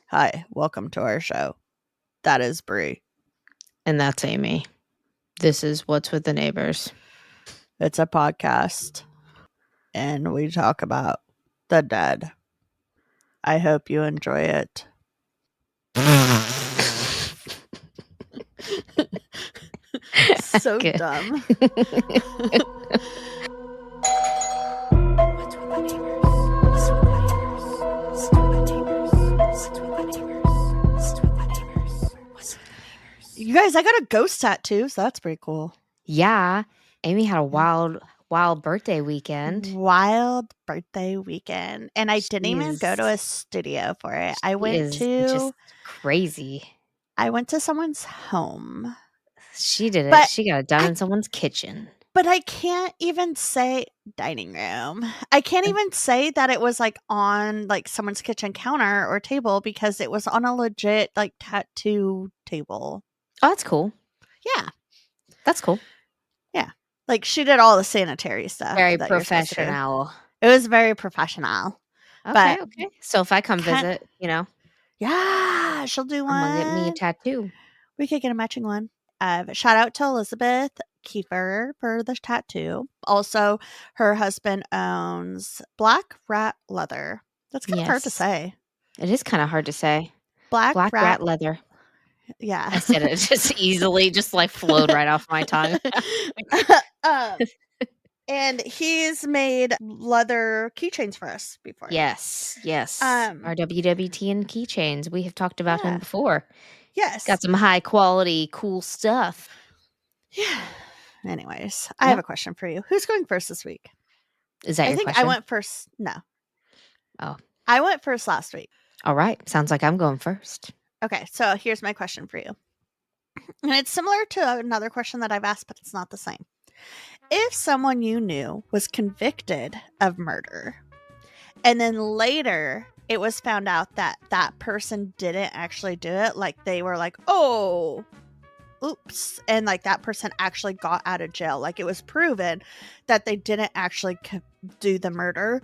Hi, welcome to our show. That is Bree. And that's Amy. This is What's with the Neighbors. It's a podcast, and we talk about the dead. I hope you enjoy it. So Good. dumb. You guys, I got a ghost tattoo, so that's pretty cool. Yeah. Amy had a wild birthday weekend. Wild birthday weekend. And I didn't even is- go to a studio for it. I She went is to just crazy. someone's home. She did it. But She got it done in someone's kitchen. But I can't even say dining room. I can't even say that it was, like, on, like, someone's kitchen counter or table because it was on a legit, like, tattoo table. Oh, that's cool. Yeah. That's cool. Yeah. Like, she did all the sanitary stuff. Very that you're supposed to do. professional. It was very professional. Okay, But okay. So if I come visit, yeah, she'll do one. I'm gonna get me a tattoo. We could get a matching one. Shout out to Elizabeth Kiefer for the tattoo. Also, her husband owns Black Rat Leather. That's kind of hard to Yes. say. It is kind of hard to say. Black Rat leather. Yeah. I said it just easily, just like flowed right off my tongue. And he's made leather keychains for us before. Yes. Our WWT and keychains. We have talked about him before. Yes. Got some high quality, cool stuff. Yeah. Anyways, I have a question for you. Who's going first this week? Is that your question? I think I went first. No. Oh. I went first last week. All right. Sounds like I'm going first. Okay. So here's my question for you. And it's similar to another question that I've asked, but it's not the same. If someone you knew was convicted of murder, and then later it was found out that that person didn't actually do it, like they were like, oh, oops, and like that person actually got out of jail, like it was proven that they didn't actually do the murder,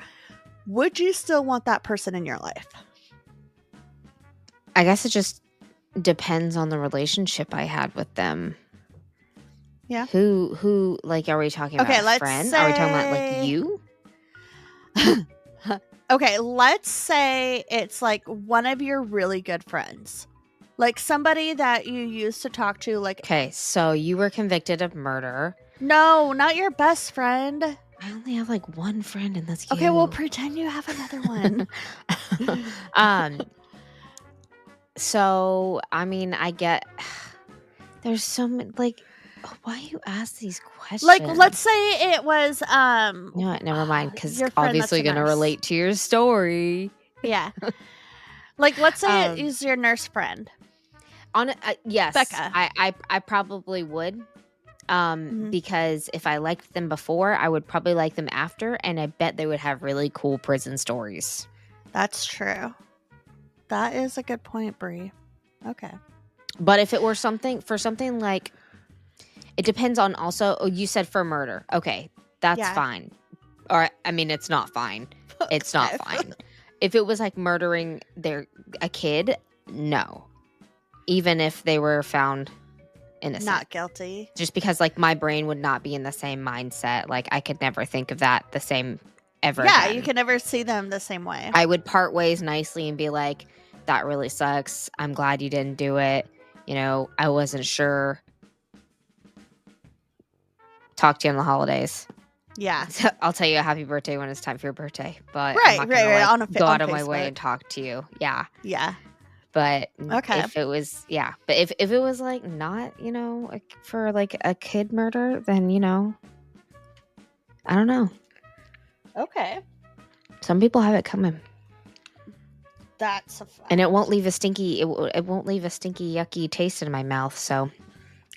would you still want that person in your life? I guess it just depends on the relationship I had with them. Yeah. Who like, are we talking about a friend? Are we talking about like you? Okay, let's say it's like one of your really good friends. Like somebody that you used to talk to, like... Okay, so you were convicted of murder. No, not your best friend. I only have like one friend, and that's you. Okay, well, pretend you have another one. So, I mean, I get... There's so many, like... Why you ask these questions? Like, let's say it was... You know what, never mind, because obviously going to relate to your story. Yeah. Like, let's say it is your nurse friend. Yes, Becca. I probably would. Because if I liked them before, I would probably like them after, and I bet they would have really cool prison stories. That's true. That is a good point, Brie. Okay. But if it were something like, it depends on also, you said for murder. Okay, that's fine. Or, I mean, it's not fine. It's not fine. If it was like murdering a kid, no. Even if they were found innocent. Not guilty. Just because like my brain would not be in the same mindset. Like I could never think of that the same ever again. You can never see them the same way. I would part ways nicely and be like, that really sucks. I'm glad you didn't do it. You know, I wasn't sure. Talk to you on the holidays. Yeah. So I'll tell you a happy birthday when it's time for your birthday. But right. Go out of my way and talk to you. Yeah. Yeah. But if it was, but if it was like not, you know, for like a kid murder, then, you know, I don't know. Okay. Some people have it coming. That's a fact. And it won't leave a stinky, yucky taste in my mouth. So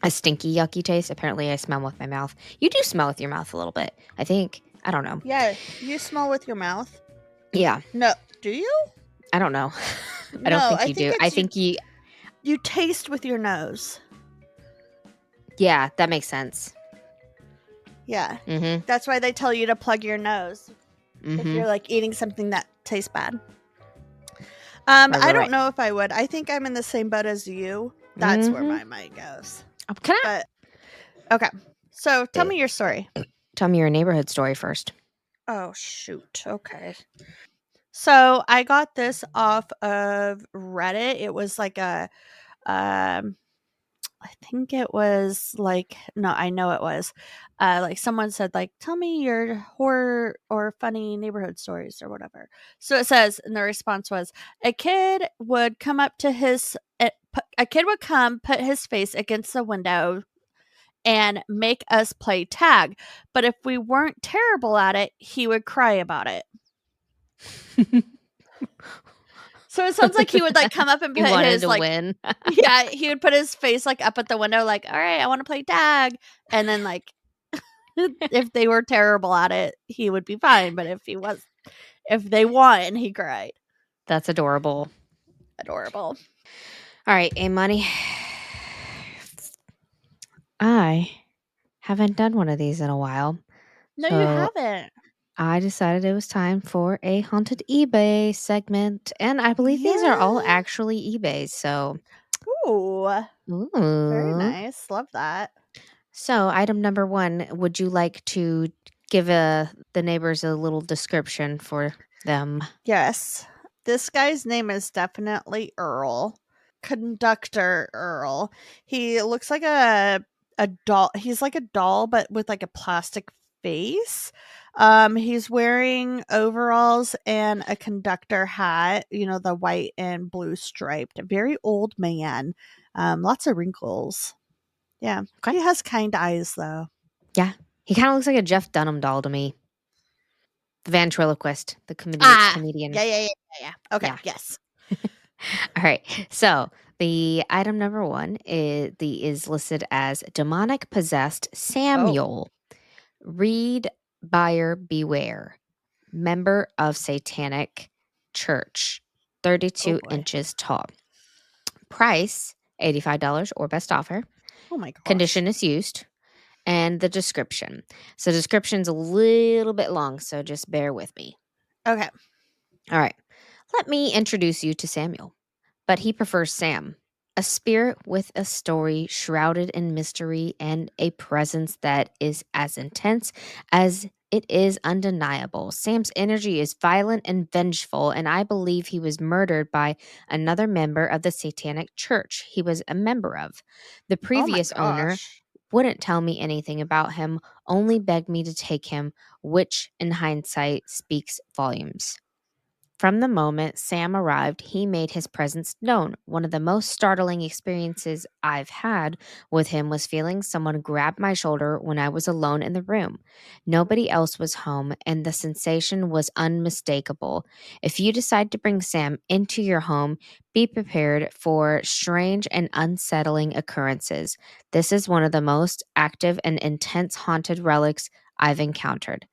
a stinky, yucky taste. Apparently I smell with my mouth. You do smell with your mouth a little bit, I think. I don't know. Yeah. You smell with your mouth? Yeah. No. Do you? I don't know. I don't think you do. I think you taste with your nose. Yeah, that makes sense. Yeah. Mm-hmm. That's why they tell you to plug your nose if you're like eating something that tastes bad. Right, I right, don't right. know if I would. I think I'm in the same boat as you. That's where my mind goes. Can I But okay. So tell me your story. tell me your neighborhood story first? Oh shoot. Okay. So I got this off of Reddit. It was like a I think it was like no, I know it was. Like someone said like tell me your horror or funny neighborhood stories or whatever. So it says and the response was a kid would come up to his a kid would come put his face against the window and make us play tag. But if we weren't terrible at it, he would cry about it. So it sounds like he would like come up and You put wanted his to like win. yeah, he would put his face like up at the window like, "All right, I want to play tag." And then like if they were terrible at it, he would be fine, but if they won, he cried. That's adorable. Adorable. All right, A Money. I haven't done one of these in a while. No, you So haven't. I decided it was time for a haunted eBay segment. And I believe these are all Yeah. actually eBays. So, Ooh, very ooh. nice. Love that. So, item number one, would you like to give the neighbors a little description for them? Yes. This guy's name is definitely Earl. Conductor Earl. He looks like a doll. He's like a doll but with like a plastic face. He's wearing overalls and a conductor hat, you know, the white and blue striped. Very old man. Lots of wrinkles. Yeah. Okay. He has kind eyes though. Yeah. He kind of looks like a Jeff Dunham doll to me. The ventriloquist, the comedian. Yeah, yeah, yeah, yeah, yeah. Okay, Yeah. yes. All right. So the item number one is listed as demonic possessed Oh, Samuel. Read, buyer beware. Member of Satanic Church. oh 32 boy. inches tall. Price $85 or best offer. Oh my gosh. Condition is used. And the description. So description's a little bit long, so just bear with me. Okay. All right. Let me introduce you to Samuel. But he prefers Sam, a spirit with a story shrouded in mystery and a presence that is as intense as it is undeniable. Sam's energy is violent and vengeful, and I believe he was murdered by another member of the Satanic Church he was a member of. The Oh my previous owner gosh. wouldn't tell me anything about him, only begged me to take him, which in hindsight speaks volumes. From the moment Sam arrived, he made his presence known. One of the most startling experiences I've had with him was feeling someone grab my shoulder when I was alone in the room. Nobody else was home, and the sensation was unmistakable. If you decide to bring Sam into your home, be prepared for strange and unsettling occurrences. This is one of the most active and intense haunted relics I've encountered.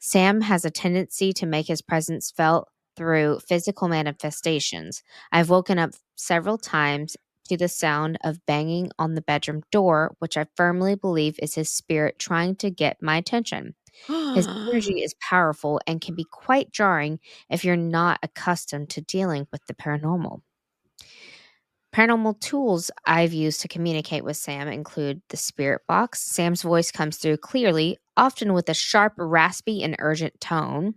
Sam has a tendency to make his presence felt through physical manifestations. I've woken up several times to the sound of banging on the bedroom door, which I firmly believe is his spirit trying to get my attention. His energy is powerful and can be quite jarring if you're not accustomed to dealing with the paranormal. Paranormal tools I've used to communicate with Sam include the spirit box. Sam's voice comes through clearly, often with a sharp, raspy, and urgent tone.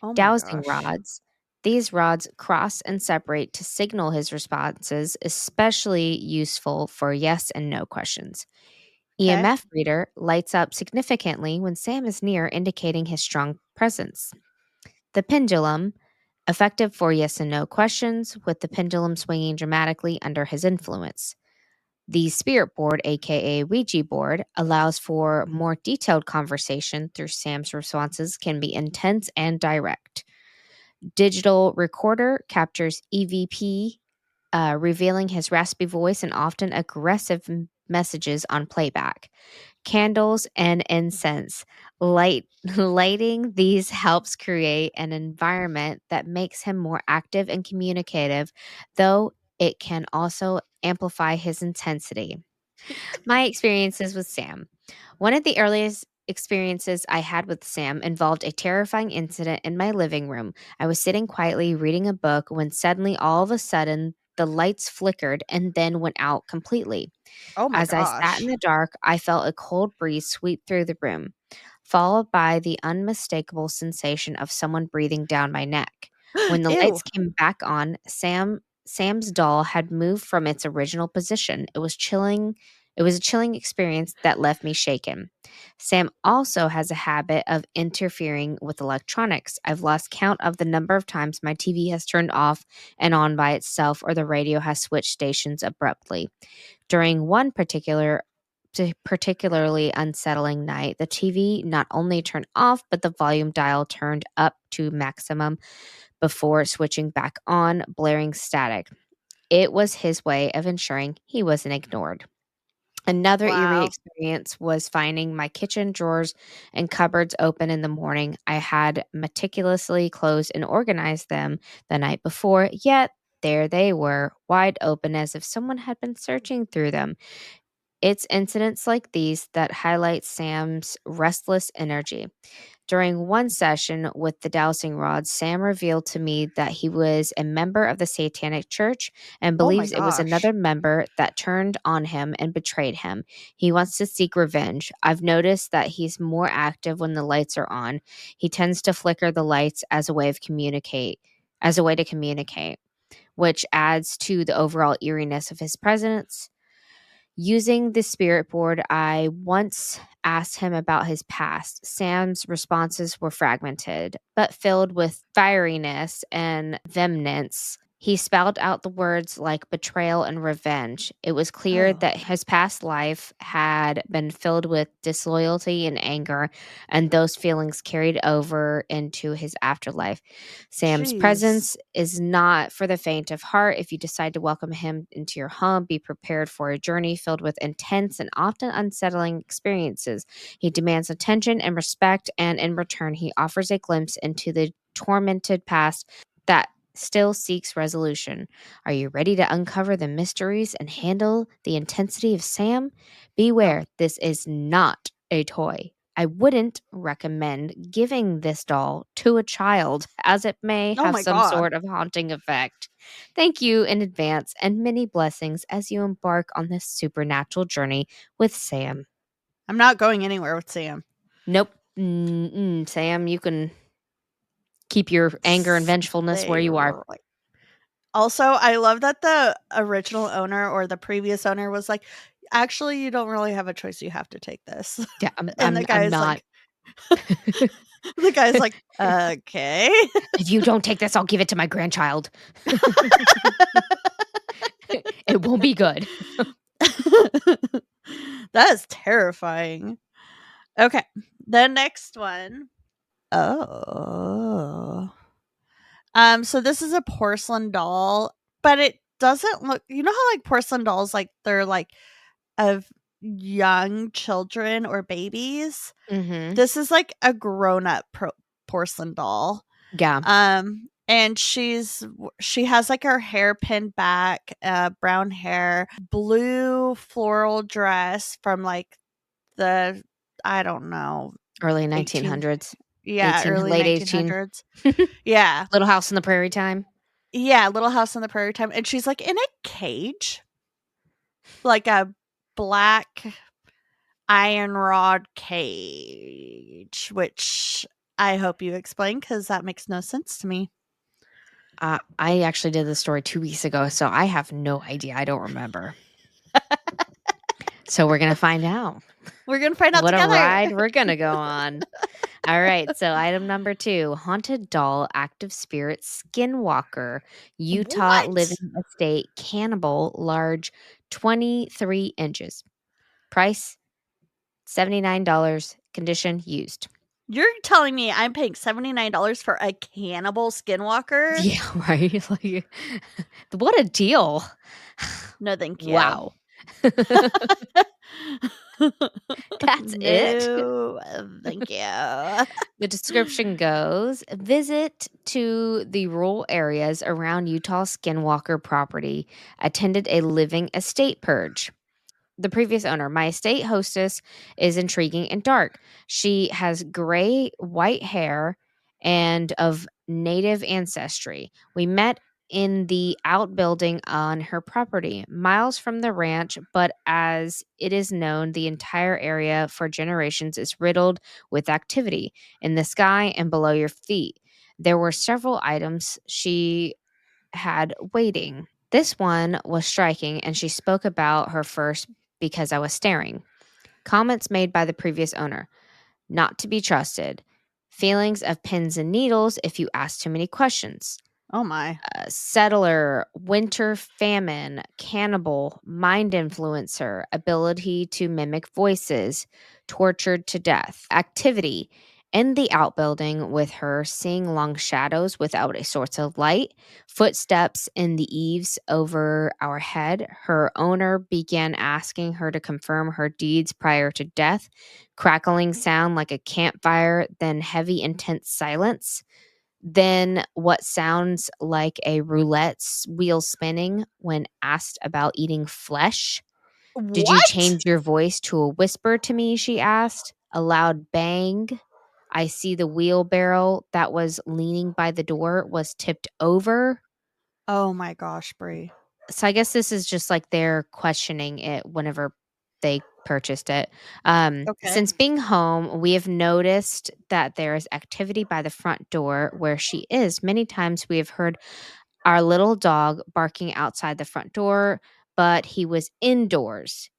Oh my Dowsing gosh. rods. These rods cross and separate to signal his responses, especially useful for yes and no questions. Okay. EMF reader lights up significantly when Sam is near, indicating his strong presence. The pendulum, effective for yes and no questions, with the pendulum swinging dramatically under his influence. The spirit board, aka Ouija board, allows for more detailed conversation through Sam's responses can be intense and direct. Digital recorder captures EVP, revealing his raspy voice and often aggressive messages on playback. Candles and incense. Lighting these helps create an environment that makes him more active and communicative, though it can also amplify his intensity. My experiences with Sam. One of the earliest experiences I had with Sam involved a terrifying incident in my living room. I was sitting quietly reading a book when suddenly, all of a sudden, the lights flickered and then went out completely. Oh my As I sat in gosh. the dark, I felt a cold breeze sweep through the room, followed by the unmistakable sensation of someone breathing down my neck. When the Ew. lights came back on, Sam's doll had moved from its original position. It was chilling. It was a chilling experience that left me shaken. Sam also has a habit of interfering with electronics. I've lost count of the number of times my TV has turned off and on by itself or the radio has switched stations abruptly. During one particularly unsettling night, the TV not only turned off, but the volume dial turned up to maximum before switching back on, blaring static. It was his way of ensuring he wasn't ignored. Another eerie Wow. experience was finding my kitchen drawers and cupboards open in the morning. I had meticulously closed and organized them the night before, yet there they were, wide open as if someone had been searching through them. It's incidents like these that highlight Sam's restless energy. During one session with the dowsing rod, Sam revealed to me that he was a member of the Satanic Church and Oh my believes it was gosh. another member that turned on him and betrayed him. He wants to seek revenge. I've noticed that he's more active when the lights are on. He tends to flicker the lights as a way to communicate, which adds to the overall eeriness of his presence. Using the spirit board, I once asked him about his past. Sam's responses were fragmented, but filled with fieriness and vehemence. He spelled out the words like betrayal and revenge. It was clear Oh, that his past life had been filled with disloyalty and anger, and those feelings carried over into his afterlife. Sam's jeez. presence is not for the faint of heart. If you decide to welcome him into your home, be prepared for a journey filled with intense and often unsettling experiences. He demands attention and respect, and in return, he offers a glimpse into the tormented past that still seeks resolution. Are you ready to uncover the mysteries and handle the intensity of Sam? No. Beware, this is not a toy. I wouldn't recommend giving this doll to a child, as it may Oh have my some god. sort of haunting effect. Thank you in advance and many blessings as you embark on this supernatural journey with Sam. I'm not going anywhere with Sam. Nope. Mm-mm. Sam, you can keep your anger and vengefulness where Stay you are. right. Also, I love that the original owner or the previous owner was like, "Actually, you don't really have a choice. You have to take this." Yeah, And the I'm guy's not. like the guy's like, "Okay." If you don't take this, I'll give it to my grandchild. It won't be good. That is terrifying. Okay. The next one. Oh. So this is a porcelain doll, but it doesn't look, you know how like porcelain dolls, like they're like of young children or babies? Mhm. This is like a grown up porcelain doll. Yeah. And she has like her hair pinned back, brown hair, blue floral dress from like the, I don't know, Early 18, 1900s. yeah, early Late 18. 1900s. Yeah. Little House on the Prairie time. Yeah, Little House on the Prairie time, and she's, like, in a cage, like a black iron rod cage, which I hope you explain because that makes no sense to me. I actually did this story 2 weeks ago, so I have no idea. I don't remember. So we're gonna find out We're gonna find out what a together. ride we're gonna go on. All right, so item number 2, haunted doll, active spirit, skinwalker, Utah living What? estate, cannibal, large, 23 inches. Price, $79, condition used. You're telling me I'm paying $79 for a cannibal skinwalker? Yeah, right? Like, what a deal. No, thank you. Wow. That's it? No, thank you. The description goes, visit to the rural areas around Utah Skinwalker property, attended a living estate purge. The previous owner, my estate hostess is intriguing and dark. She has gray white hair and of native ancestry. We met in the outbuilding on her property, miles from the ranch, but as it is known, the entire area for generations is riddled with activity in the sky and below your feet. There were several items she had waiting. This one was striking, and she spoke about her first because I was staring. Comments made by the previous owner: not to be trusted. Feelings of pins and needles if you ask too many questions. Oh my. Settler, winter famine, cannibal, mind influencer, ability to mimic voices, tortured to death, activity in the outbuilding with her seeing long shadows without a source of light, footsteps in the eaves over our head. Her owner began asking her to confirm her deeds prior to death, crackling sound like a campfire, then heavy, intense silence. Then what sounds like a roulette wheel spinning when asked about eating flesh. Did you What? change your voice to a whisper to me? She asked. A loud bang. I see the wheelbarrow that was leaning by the door was tipped over. Oh my gosh, Brie. So I guess this is just like they're questioning it whenever they purchased it. Okay. Since being home, we have noticed that there is activity by the front door where she is. Many times we have heard our little dog barking outside the front door, but he was indoors,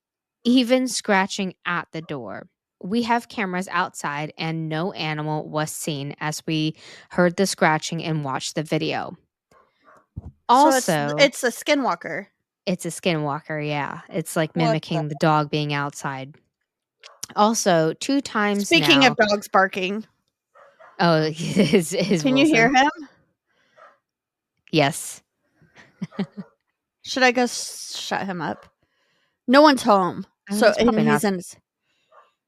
even scratching at the door. We have cameras outside and no animal was seen as we heard the scratching and watched the video. So Also, it's a skinwalker. it's a skinwalker, yeah. It's like What the mimicking the dog being outside. Also, 2 times Speaking of now. dogs barking, Oh, his can you hear Wilson. him? Yes. Should I go shut him up? No one's home. I mean, So it's and probably he's not. in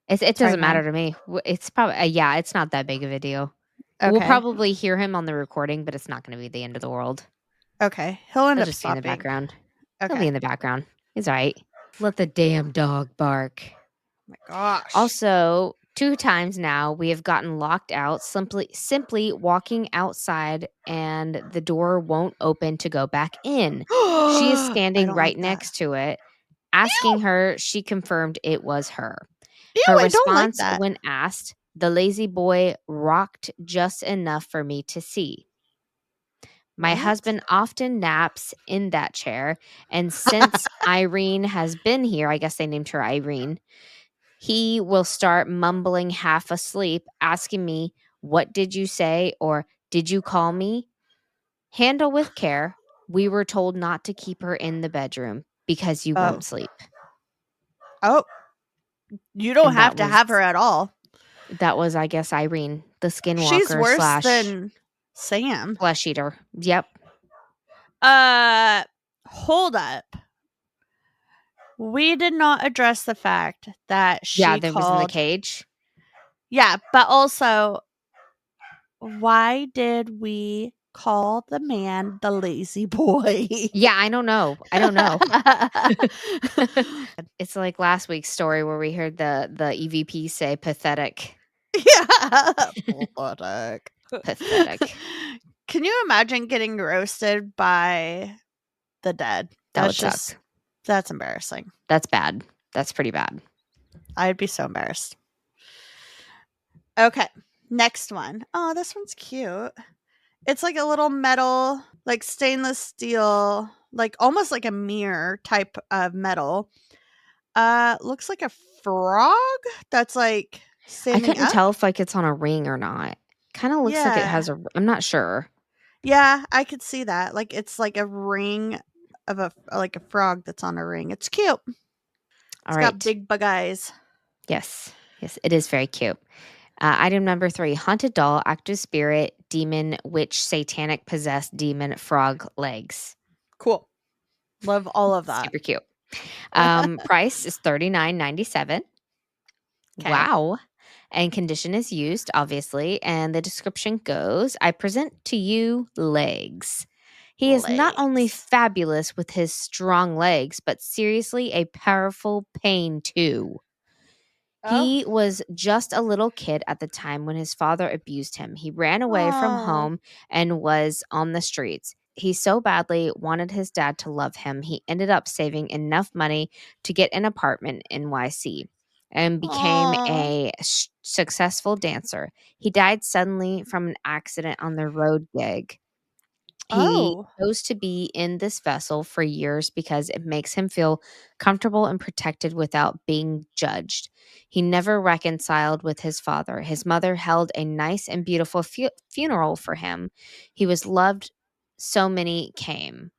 It Sorry, doesn't go ahead. matter to me. It's probably yeah, it's not that big of a deal. We'll Okay. probably hear him on the recording, but it's not gonna be the end of the world. Okay. He'll end He'll up just be in the stopping. background. He'll be Okay. in the background. He's alright. Let the damn dog bark. Oh my gosh. Also, 2 times now we have gotten locked out simply walking outside and the door won't open to go back in. She is I standing don't like right that. next to it, asking her. She confirmed it was her. Ew, Her I don't like response that. when asked, the lazy boy rocked just enough for me to see. My What? husband often naps in that chair, and since Irene has been here, I guess they named her Irene, he will start mumbling half asleep, asking me, "What did you say?" or "Did you call me?" Handle with care. We were told not to keep her in the bedroom because you Oh. won't sleep. Oh, you don't And have to have her at all. that was, I guess, Irene, the She's skinwalker worse slash than Sam. flesh eater. Yep. Uh, hold up. We did not address the fact that Yeah, she that was in the called. cage. Yeah, but also, why did we call the man the lazy boy? Yeah, I don't know. I don't know. It's like last week's story where we heard the EVP say pathetic. Yeah. Pathetic. Pathetic. Can you imagine getting roasted by the dead? That would suck. That's embarrassing. That's bad. That's pretty bad. I'd be so embarrassed. Okay, next one. Oh, this one's cute. It's like a little metal, like stainless steel, like almost like a mirror type of metal. Looks like a frog that's like I standing couldn't up. tell if like it's on a ring or not. Kind of looks like it Yeah. has a. I'm not sure. Yeah, I could see that. Like it's like a ring of a frog that's on a ring. It's cute. All It's got right. big bug eyes. Yes. Yes, it is very cute. Item number 3: haunted doll, active spirit, demon, witch, satanic, possessed, demon, frog legs. Cool. Love all of that. Super cute. Price is $39.97. Okay. Wow. And condition is used, obviously. And the description goes: I present to you legs. He is not only Legs. fabulous with his strong legs, but seriously a powerful pain too. Oh. He was just a little kid at the time when his father abused him. He ran away from Oh. home and was on the streets. He so badly wanted his dad to love him, he ended up saving enough money to get an apartment in NYC and became Oh. a successful dancer. He died suddenly from an accident on the road gig. He Oh. chose to be in this vessel for years because it makes him feel comfortable and protected without being judged. He never reconciled with his father. His mother held a nice and beautiful funeral for him. He was loved, so many came.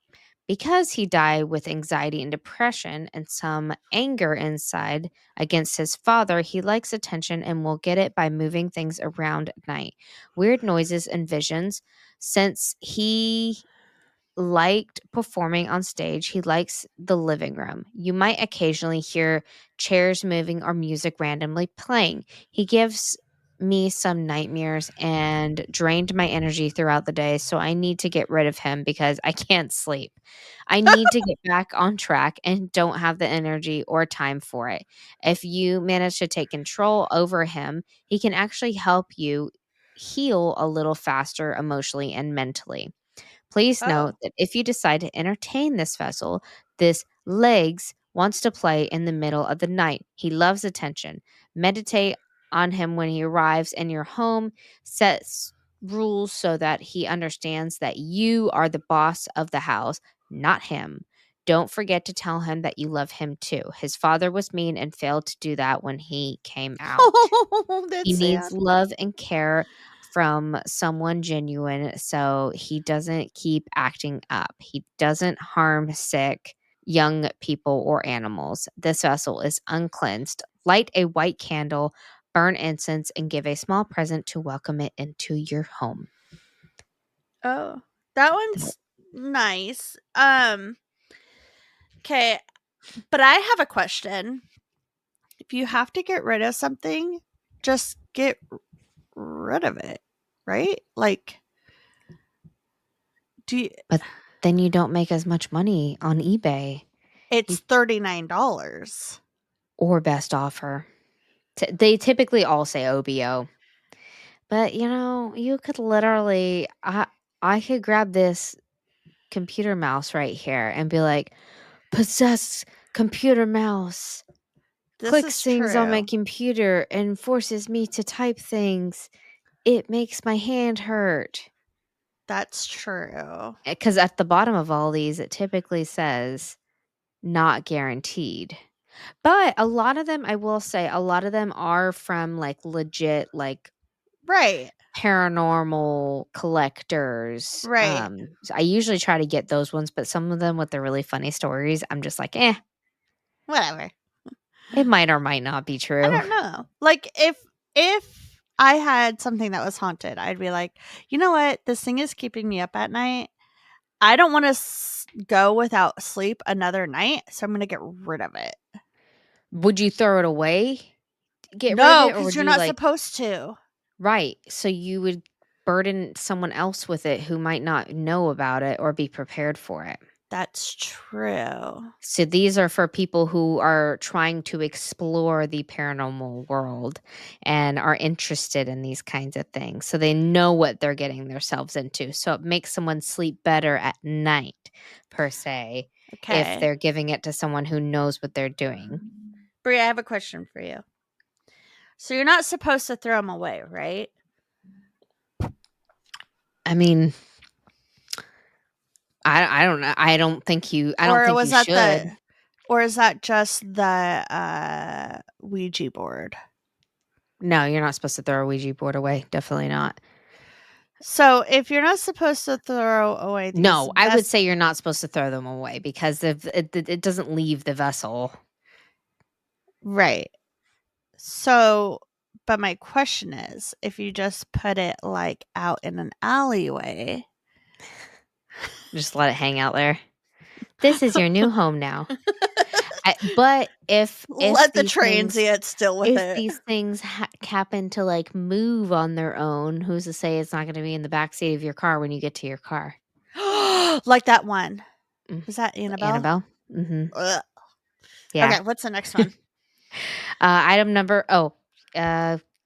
Because he died with anxiety and depression and some anger inside against his father, he likes attention and will get it by moving things around at night. Weird noises and visions. Since he liked performing on stage, he likes the living room. You might occasionally hear chairs moving or music randomly playing. He gives me some nightmares and drained my energy throughout the day, so I need to get rid of him because I can't sleep. I need to get back on track and don't have the energy or time for it. If you manage to take control over him, he can actually help you heal a little faster emotionally and mentally. Please note Oh. that if you decide to entertain this vessel, this legs wants to play in the middle of the night. He loves attention. Meditate on him when he arrives in your home. Set rules so that he understands that you are the boss of the house, not him. Don't forget to tell him that you love him too. His father was mean and failed to do that when he came out. Oh, He that's needs sad. love and care from someone genuine so he doesn't keep acting up. He doesn't harm sick young people or animals. This vessel is uncleansed. Light a white candle, burn incense, and give a small present to welcome it into your home. Oh, that So- one's nice. Okay, but I have a question. If you have to get rid of something, just get rid of it, right? Like, do you, But then you don't make as much money on eBay it's $39. or best offer. They typically all say OBO. But you could literally I could grab this computer mouse right here and be like, possess computer mouse. This Clicks is things on my true. computer and forces me to type things. It makes my hand hurt. That's true. Because at the bottom of all these, it typically says not guaranteed. But a lot of them, I will say, a lot of them are from like legit, like Right. paranormal collectors. Right. So I usually try to get those ones, but some of them with the really funny stories, I'm just like, Whatever. it might or might not be I true. don't know. Like if I had something that was haunted, I'd be like, "You know what? This thing is keeping me up at night. I don't want to go without sleep another night, so I'm going to get rid of it." Would you throw it away, get rid of No, it, or cuz would you're you not like, supposed to. right? So you would burden someone else with it who might not know about it or be prepared for it. That's true. So these are for people who are trying to explore the paranormal world and are interested in these kinds of things. So they know what they're getting themselves into. So it makes someone sleep better at night, per se, if Okay. they're giving it to someone who knows what they're doing. Brie, I have a question for you. So you're not supposed to throw them away, right? I mean, I don't know. I don't Or think was you that should. or is that just the Ouija board? No, you're not supposed to throw a Ouija board away. Definitely not. So if you're not supposed to throw away these No, I would say you're not supposed to throw them away because if it doesn't leave the vessel. right. So but my question is, if you just put it like out in an alleyway, Just let it hang out there. This is your new home now. But if let the these things transients deal with if it. these things happen to like move on their own, who's to say it's not going to be in the back seat of your car when you get to your car? Like that one. Is that Annabelle? Annabelle. Mm-hmm. Yeah. Okay, what's the next one? Item number.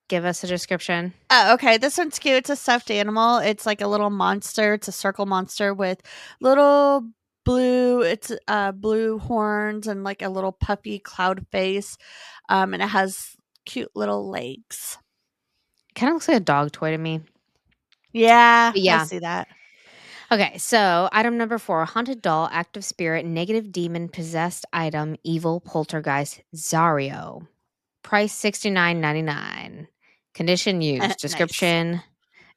Give us a description. Oh, okay. This one's cute. It's a stuffed animal. It's like a little monster. It's a circle monster with little blue. It's blue horns and like a little puffy cloud face. And it has cute little legs. Kind of looks like a dog toy to me. Yeah, Yeah. I see that. Okay, so item number 4, haunted doll, active spirit, negative demon, possessed item, evil poltergeist, Zario. Price $69.99. Condition used. Nice. Description: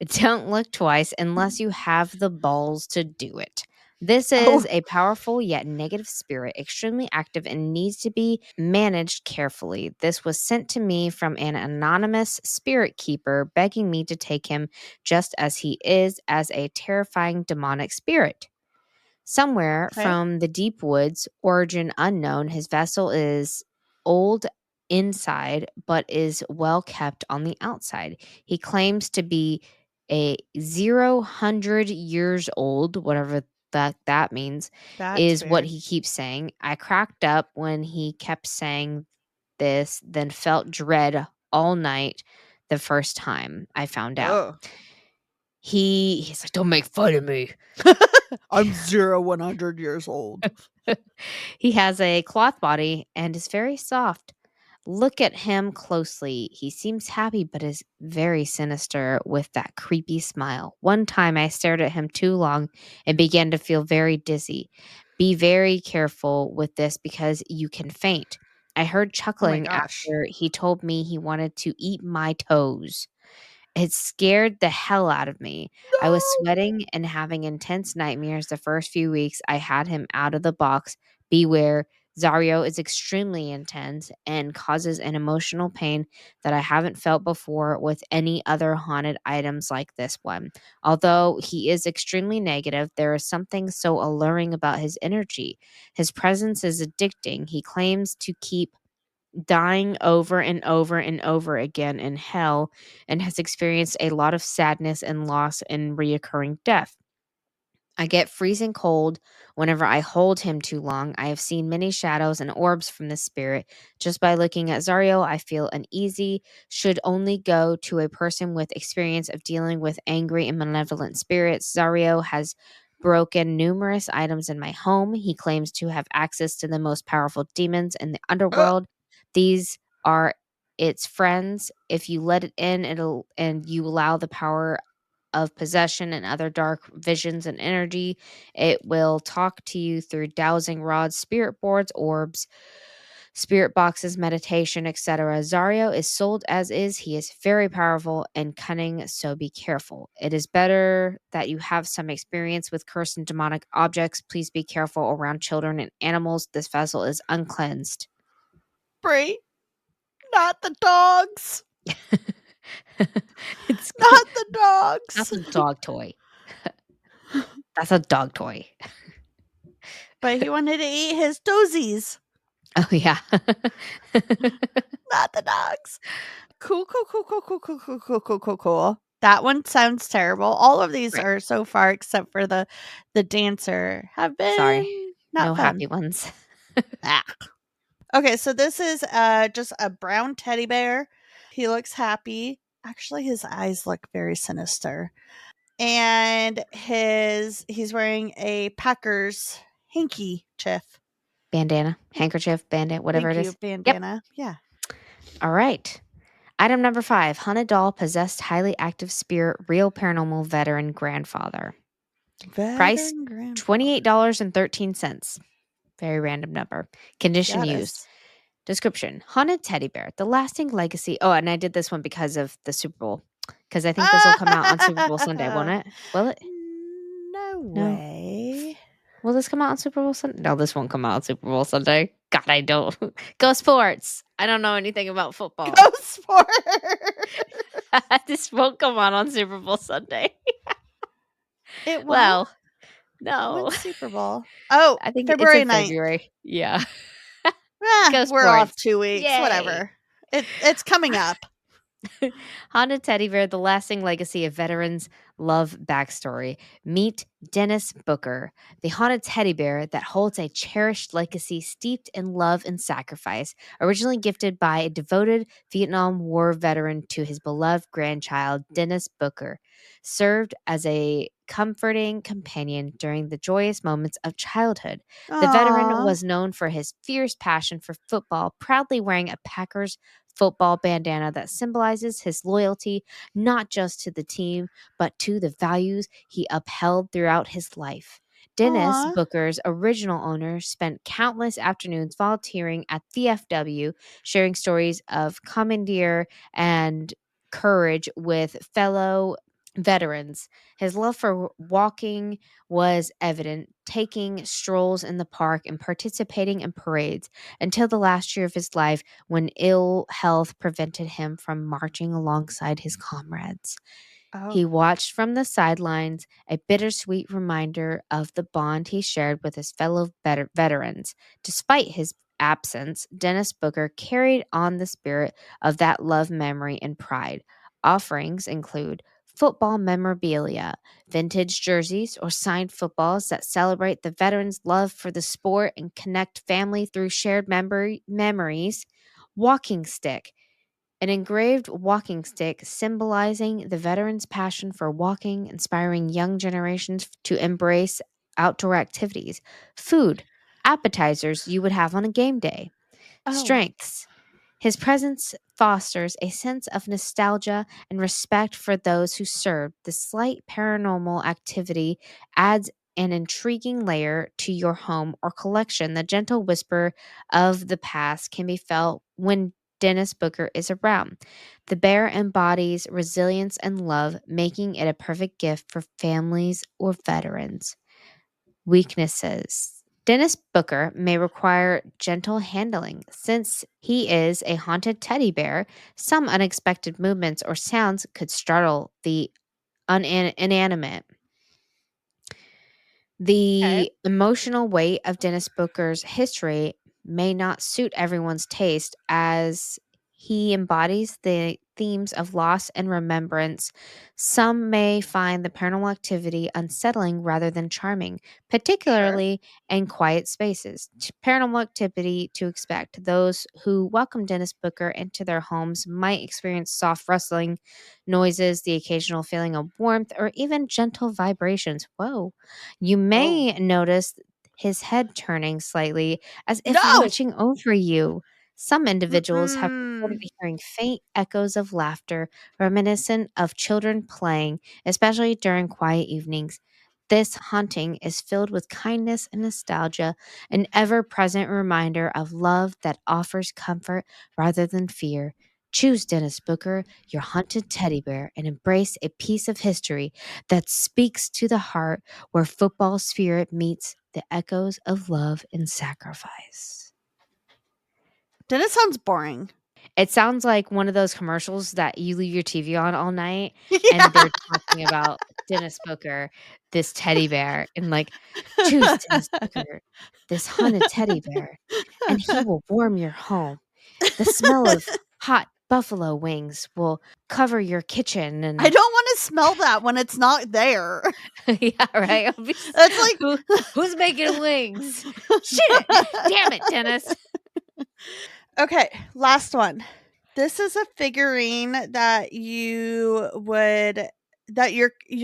don't look twice unless you have the balls to do it. This is a powerful yet negative spirit, extremely active and needs to be managed carefully. This was sent to me from an anonymous spirit keeper begging me to take him just as he is, as a terrifying demonic spirit. Somewhere from the deep woods, origin unknown, his vessel is old inside but is well kept on the outside. He claims to be a 0 years old, whatever that means. That's is weird. what he keeps saying. I cracked up when he kept saying this, then felt dread all night the first time I found out. He's like, don't make fun of me. I'm 100 years old. He has a cloth body and is very soft. Look at him closely. He seems happy but is very sinister with that creepy smile. One time I stared at him too long and began to feel very dizzy. Be very careful with this because you can faint. I heard chuckling after he told me he wanted to eat my toes. It scared the hell out of me. No. I was sweating and having intense nightmares the first few weeks I had him out of the box. Beware, Zario is extremely intense and causes an emotional pain that I haven't felt before with any other haunted items like this one. Although he is extremely negative, there is something so alluring about his energy. His presence is addicting. He claims to keep dying over and over and over again in hell and has experienced a lot of sadness and loss and reoccurring death. I get freezing cold whenever I hold him too long. I have seen many shadows and orbs from this spirit. Just by looking at Zario, I feel uneasy. Should only go to a person with experience of dealing with angry and malevolent spirits. Zario has broken numerous items in my home. He claims to have access to the most powerful demons in the underworld. These are its friends. If you let it in, and you allow the power of possession and other dark visions and energy, it will talk to you through dowsing rods, spirit boards, orbs, spirit boxes, meditation, etc. Zario is sold as is. He is very powerful and cunning, so be careful. It is better that you have some experience with cursed and demonic objects. Please be careful around children and animals. This vessel is uncleansed. Brie, not the dogs. It's not the dogs. That's a dog toy. That's a dog toy. But he wanted to eat his toesies. Oh, yeah. Not the dogs. Cool. That one sounds terrible. All of these are so far, except for the dancer, have been not no fun. happy ones. Okay, so this is just a brown teddy bear. He looks happy. Actually, his eyes look very sinister. And he's wearing a Packers handkerchief. Bandana, handkerchief, bandit, whatever Thank it you, is. bandana. Yep. Yeah. All right. Item number 5, haunted doll, possessed, highly active spirit, real paranormal veteran grandfather. Price $28.13. Very random number. Condition used. Description: haunted teddy bear, the lasting legacy. Oh, and I did this one because of the Super Bowl. Because I think this will come out on Super Bowl Sunday, won't it? Will it? No way. Will this come out on Super Bowl Sunday? No, this won't come out on Super Bowl Sunday. God, I don't. Go sports. I don't know anything about football. Go sports. This won't come out on Super Bowl Sunday. It won't? Well, no. When's Super Bowl? Oh, I think February it's in 9th. February. Yeah. We're off 2 weeks. Yay. Whatever. It's coming up. Haunted Teddy Bear, the lasting legacy of veterans' love backstory. Meet Dennis Booker, the haunted teddy bear that holds a cherished legacy steeped in love and sacrifice. Originally gifted by a devoted Vietnam War veteran to his beloved grandchild, Dennis Booker, served as a comforting companion during the joyous moments of childhood. The veteran Aw. was known for his fierce passion for football, proudly wearing a Packers football bandana that symbolizes his loyalty not just to the team, but to the values he upheld throughout his life. Dennis Aw. Booker's original owner spent countless afternoons volunteering at VFW, sharing stories of commandeer and courage with fellow veterans. His love for walking was evident, taking strolls in the park and participating in parades until the last year of his life when ill health prevented him from marching alongside his comrades. Oh. He watched from the sidelines, a bittersweet reminder of the bond he shared with his fellow veterans. Despite his absence, Dennis Booker carried on the spirit of that love, memory, and pride. Offerings include football memorabilia, vintage jerseys, or signed footballs that celebrate the veterans' love for the sport and connect family through shared memories. Walking stick, an engraved walking stick symbolizing the veterans' passion for walking, inspiring young generations to embrace outdoor activities. Food, appetizers you would have on a game day. Oh. Strengths, his presence fosters a sense of nostalgia and respect for those who served. The slight paranormal activity adds an intriguing layer to your home or collection. The gentle whisper of the past can be felt when Dennis Booker is around. The bear embodies resilience and love, making it a perfect gift for families or veterans. Weaknesses. Dennis Booker may require gentle handling. Since he is a haunted teddy bear, some unexpected movements or sounds could startle the inanimate. Okay. The emotional weight of Dennis Booker's history may not suit everyone's taste as he embodies the themes of loss and remembrance. Some may find the paranormal activity unsettling rather than charming, Sure. particularly in quiet spaces. Paranormal activity to expect. Those who welcome Dennis Booker into their homes might experience soft rustling noises, the occasional feeling of warmth, or even gentle vibrations. Whoa. You Whoa. may notice his head turning slightly as if No. watching over you. Some individuals have reported Mm-mm. hearing faint echoes of laughter reminiscent of children playing, especially during quiet evenings. This haunting is filled with kindness and nostalgia, an ever present reminder of love that offers comfort rather than fear. Choose Dennis Booker, your haunted teddy bear, and embrace a piece of history that speaks to the heart where football spirit meets the echoes of love and sacrifice. Dennis sounds boring. It sounds like one of those commercials that you leave your TV on all night and Yeah. they're talking about Dennis Booker, this teddy bear, and like, choose Dennis Booker, this haunted teddy bear, and he will warm your home. The smell of hot buffalo wings will cover your kitchen I and don't want to smell that when it's not there. yeah, right. That's Who, who's making wings? Shit! like Damn it, Dennis. Okay, last one. This is a figurine that your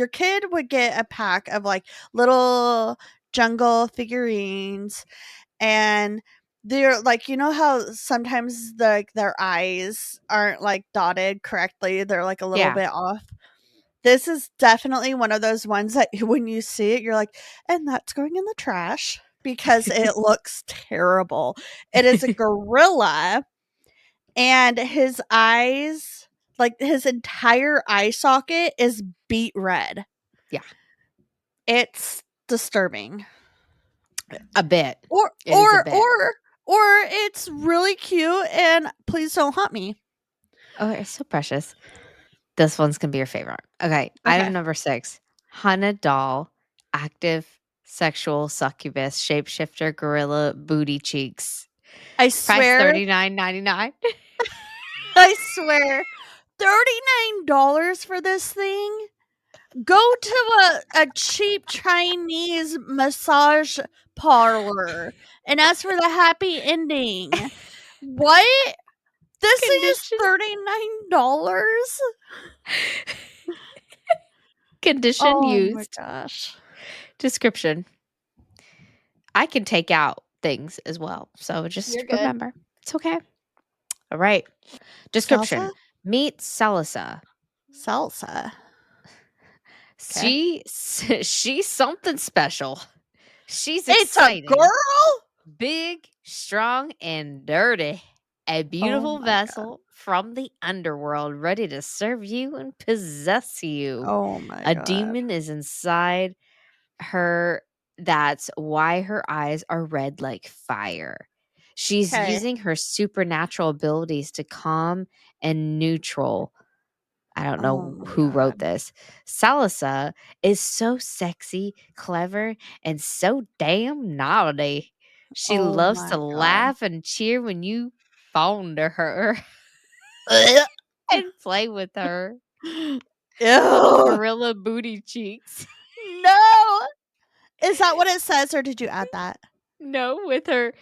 kid would get a pack of like little jungle figurines, and they're like, you know how sometimes their eyes aren't like dotted correctly, they're like a little Yeah. bit off. This is definitely one of those ones that when you see it, you're like, and that's going in the trash because it looks terrible. It is a gorilla, and his eyes, like his entire eye socket is beet red. Yeah. It's disturbing. A bit. Or It is a or bit. or or it's really cute and please don't hunt me. Oh, it's so precious. This one's gonna be your favorite. Okay, item Okay. number 6. Hunted doll, active sexual succubus, shapeshifter, gorilla, booty cheeks. I Price swear, $39.99. I swear $39 for this thing? Go to a cheap Chinese massage parlor and ask for the happy ending. What? This thing is $39? Condition Oh my used. gosh. Description. I can take out things as well. So just You're good. remember. It's okay. All right. Description. Salsa? Meet Salsa. Salsa. Okay. She's something special. She's It's a exciting, girl? big, strong, and dirty. A beautiful my God. vessel from the underworld ready to serve you and possess you. Oh my A God. demon is inside her. That's why her eyes are red like fire. She's Okay. using her supernatural abilities to calm and neutral. I don't know who wrote this. Salsa is so sexy, clever, and so damn naughty. She Oh loves my to God. laugh and cheer when you phone to her and play with her. Ew. Gorilla booty cheeks. No. Is that what it says, or did you add that? No, with her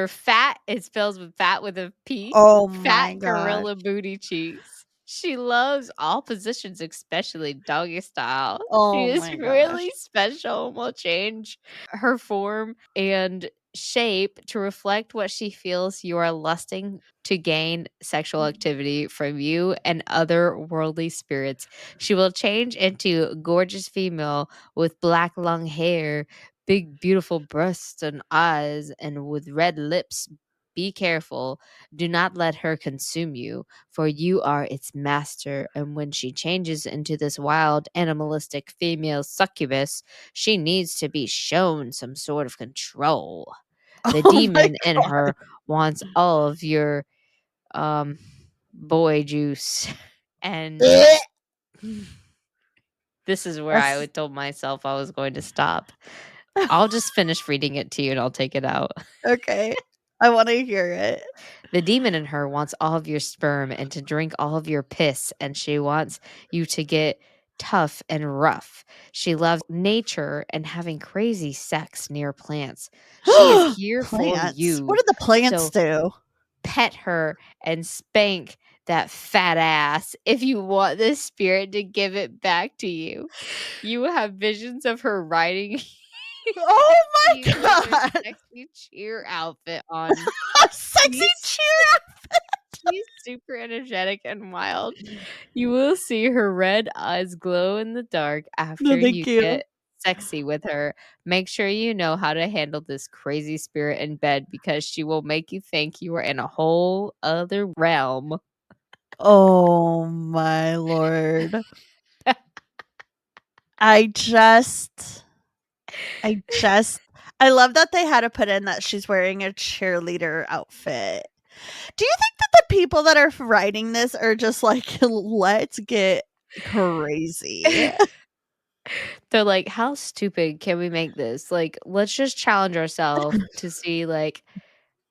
fat, it spells with fat with a P. Oh my Fat gosh. gorilla booty cheeks. She loves all positions, especially doggy style. Oh She is my really gosh. special and will change her form and shape to reflect what she feels you are lusting to gain sexual activity from you and other worldly spirits. She will change into gorgeous female with black long hair, big beautiful breasts and eyes, and with red lips. Be careful. Do not let her consume you, for you are its master. And when she changes into this wild, animalistic female succubus, she needs to be shown some sort of control. The Oh my demon in God. her wants all of your boy juice. And this is where I told myself I was going to stop. I'll just finish reading it to you and I'll take it out. Okay. I want to hear it. The demon in her wants all of your sperm and to drink all of your piss, and she wants you to get tough and rough. She loves nature and having crazy sex near plants. She is here for Plants. you. What did the plants So do? pet her and spank that fat ass if you want the spirit to give it back to you. You will have visions of her riding Oh my you with her God. sexy cheer outfit on. Sexy She's- cheer. She's super energetic and wild. You will see her red eyes glow in the dark after No, you thank you. get sexy with her. Make sure you know how to handle this crazy spirit in bed because she will make you think you are in a whole other realm. Oh my Lord. I love that they had to put in that she's wearing a cheerleader outfit. Do you think that the people that are writing this are just like, let's get crazy? They're like, how stupid can we make this? Like, let's just challenge ourselves to see like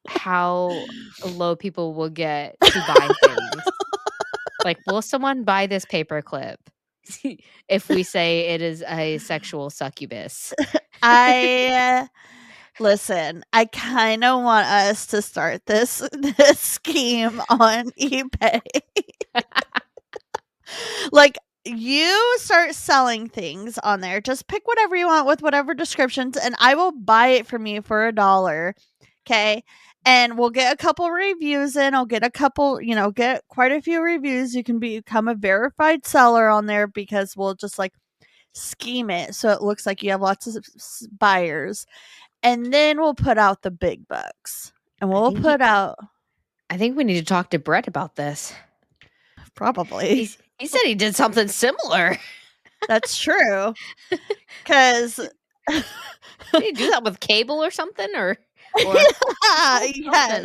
how low people will get to buy things. Like, will someone buy this paperclip if we say it is a sexual succubus? Listen, I kind of want us to start this scheme on eBay. Like, you start selling things on there. Just pick whatever you want with whatever descriptions, and I will buy it from you for $1. Okay. And we'll get a couple reviews in. I'll get a couple, get quite a few reviews. You can become a verified seller on there because we'll just like scheme it so it looks like you have lots of buyers. And then we'll put out the big bucks. And we'll put out. I think we need to talk to Brett about this. Probably. He said he did something similar. That's true. Because. Did he do that with cable or something? Or yes.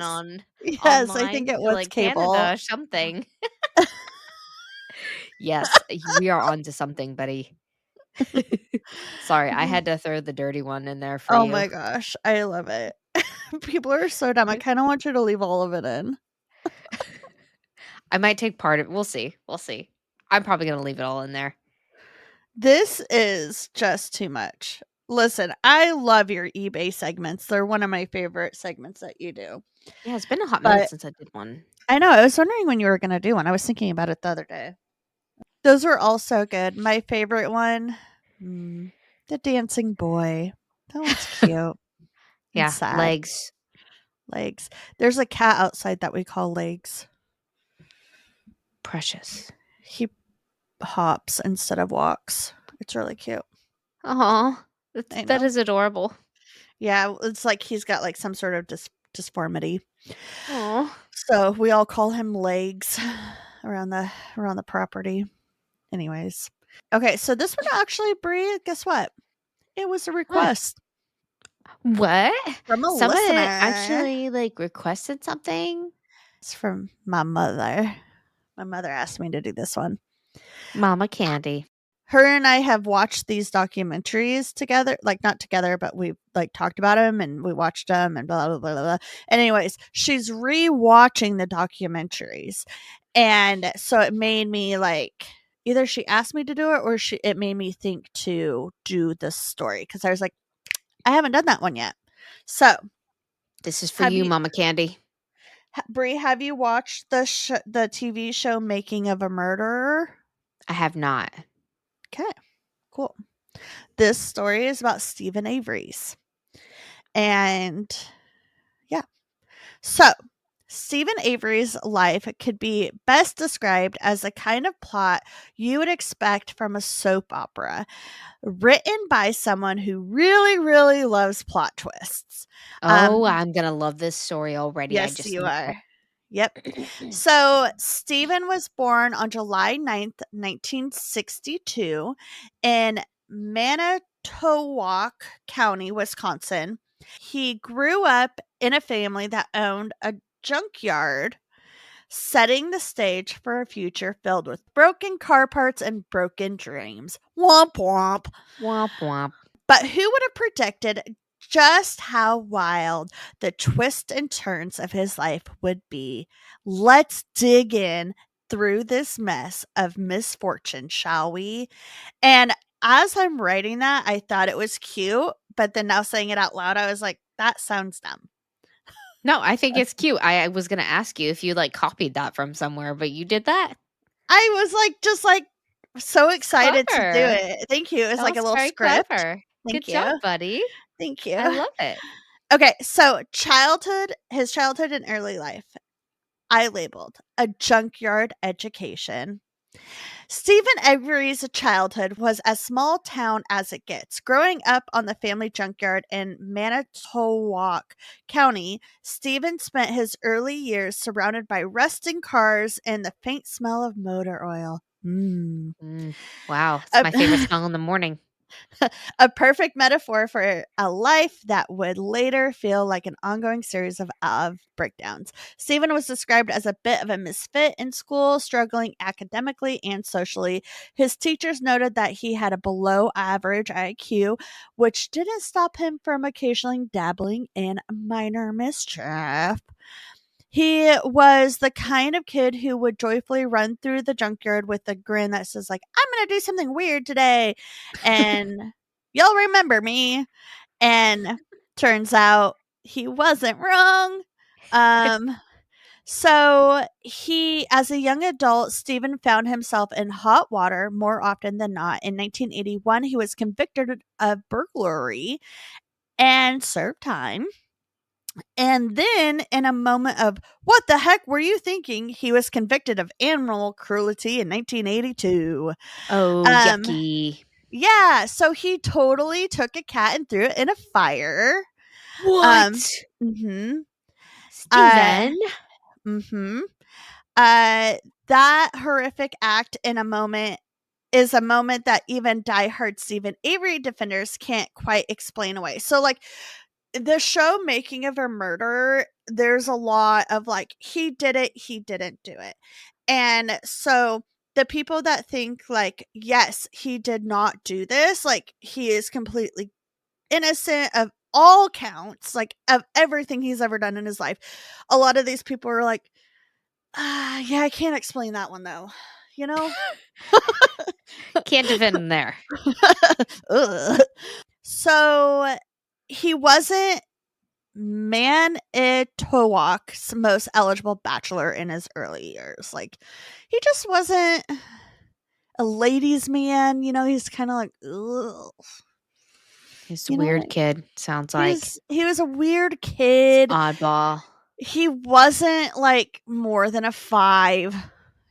on Yes, online I think it to, was like, cable. Canada or something. Yes, we are on to something, buddy. Sorry, I had to throw the dirty one in there for you. Oh my gosh, I love it. People are so dumb. I kind of want you to leave all of it in. I might take part of it. We'll see. We'll see. I'm probably gonna leave it all in there. This is just too much. Listen, I love your eBay segments. They're one of my favorite segments that you do. Yeah, it's been a hot minute But since I did one. I know, I was wondering when you were gonna do one. I was thinking about it the other day. Those were all so good. My favorite one, the dancing boy. That one's cute and Yeah, sad. legs. Legs. There's a cat outside that we call Legs. Precious. He hops instead of walks. It's really cute. Aw, I that know. is adorable. Yeah, it's like he's got like some sort of disformity. Aw. So we all call him Legs around the property. Anyways. Okay, so this one actually, Brie, guess what? It was a What? request What? from a Someone listener. actually, like, requested something? It's from my mother. My mother asked me to do this one. Mama Candy. Her and I have watched these documentaries together, like not together, but we like talked about them and we watched them and blah blah blah blah. And anyways, she's rewatching the documentaries, and so it made me like either she asked me to do it or it made me think to do this story because I was like, I haven't done that one yet. So This is for have you, you, Mama Candy. Brie? Have you watched the TV show Making of a Murderer? I have not. Okay, cool. This story is about Steven Avery's. And yeah. So, Steven Avery's life could be best described as a kind of plot you would expect from a soap opera, written by someone who really, really loves plot twists. Oh, I'm gonna love this story already. I Yes, just you know are. Yep. So, Stephen was born on July 9th, 1962 in Manitowoc County, Wisconsin. He grew up in a family that owned a junkyard, setting the stage for a future filled with broken car parts and broken dreams. Womp womp. Womp womp. But who would have predicted just how wild the twists and turns of his life would be? Let's dig in through this mess of misfortune, shall we? And as I'm writing that, I thought it was cute, but then now saying it out loud, I was like, that sounds dumb. No, I think it's cute. I was gonna ask you if you like copied that from somewhere, but you did that. I was like, just like so It's excited to do clever. it. Thank you. It was That like a was little very script. clever. Good Thank job, you. buddy. Thank I you. love it. Okay, so his childhood and early life, I labeled a junkyard education. Stephen Avery's childhood was as small town as it gets. Growing up on the family junkyard in Manitowoc County, Stephen spent his early years surrounded by rusting cars and the faint smell of motor oil. Wow, it's A, my favorite smell in the morning. a perfect metaphor for a life that would later feel like an ongoing series of breakdowns. Stephen was described as a bit of a misfit in school, struggling academically and socially. His teachers noted that he had a below average IQ, which didn't stop him from occasionally dabbling in minor mischief. He was the kind of kid who would joyfully run through the junkyard with a grin that says like, "I'm going to do something weird today." And you'll remember me. And turns out he wasn't wrong. Um so he as a young adult, Stephen found himself in hot water more often than not. In 1981, he was convicted of burglary and served time. And then, in a moment of what the heck were you thinking, he was convicted of animal cruelty in 1982. Oh, Um, yucky. yeah, so he totally took a cat and threw it in a fire. Um, What? mhm. Uh, Steven? mhm. Uh, that horrific act in a moment is a moment that even diehard Stephen Avery defenders can't quite explain away. So, like, the show Making of a Murderer, there's a lot of like, he did it, he didn't do it. And so the people that think like, yes, he did not do this, like he is completely innocent of all counts, like of everything he's ever done in his life. A lot of these people are like, Yeah, I can't explain that one though. You know? Can't defend him there. So he wasn't Manitowoc's most eligible bachelor in his early years. Like, he just wasn't a ladies' man. You know, he's kind of like, ugh. He's a weird kid, sounds like. He was a weird kid. Oddball. He wasn't like more than a 5,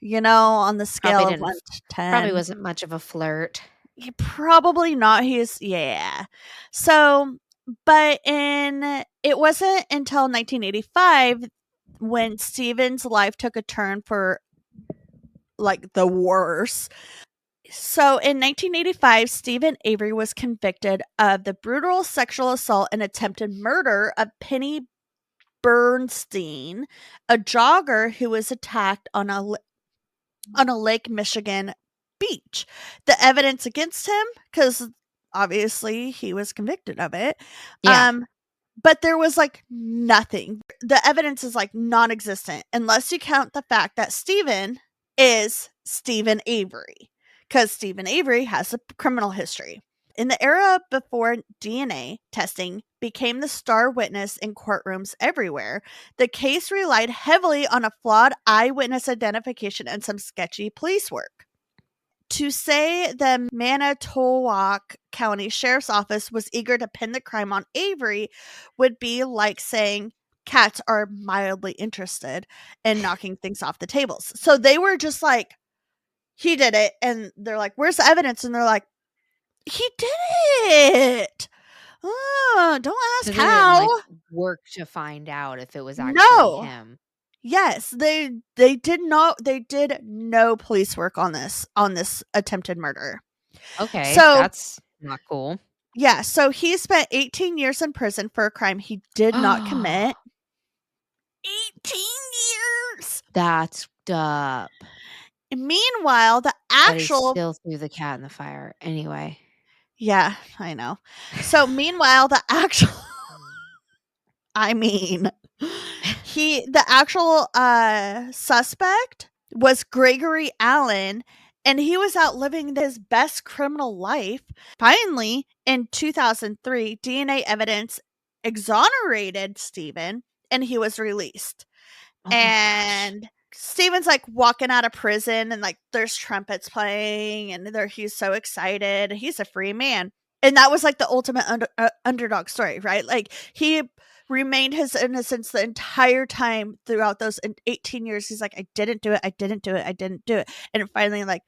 you know, on the scale of 1 to 10. Probably wasn't much of a flirt. Probably not. Yeah. So, but it wasn't until 1985 when Steven's life took a turn for like the worse. So in 1985, Steven Avery was convicted of the brutal sexual assault and attempted murder of Penny Bernstein, a jogger who was attacked on a Lake Michigan beach. The evidence against him, because obviously he was convicted of it. Yeah. But there was like nothing. The evidence is like non-existent unless you count the fact that Steven is Steven Avery, because Steven Avery has a criminal history. In the era before DNA testing became the star witness in courtrooms everywhere, the case relied heavily on a flawed eyewitness identification and some sketchy police work. To say the Manitowoc County Sheriff's Office was eager to pin the crime on Avery would be like saying cats are mildly interested in knocking things off the tables. So they were just like, he did it. And they're like, where's the evidence? And they're like, he did it. Oh, don't ask So how. they didn't, like, work to find out if it was actually him. Yes, they did not. They did no police work on this attempted murder. Okay, so that's not cool. Yeah, so he spent 18 years in prison for a crime he did not commit. 18 years. That's up. Meanwhile, the actual still threw the cat in the fire. Anyway. Yeah, I know. So meanwhile, the actual I mean, the actual suspect was Gregory Allen, and he was out living his best criminal life. Finally, in 2003, DNA evidence exonerated Steven, and he was released. And Steven's like walking out of prison, and like there's trumpets playing, and he's so excited. He's a free man. And that was like the ultimate underdog story, right? Like, he remained his innocence the entire time throughout those 18 years. He's like, I didn't do it. I didn't do it. I didn't do it. And finally, like,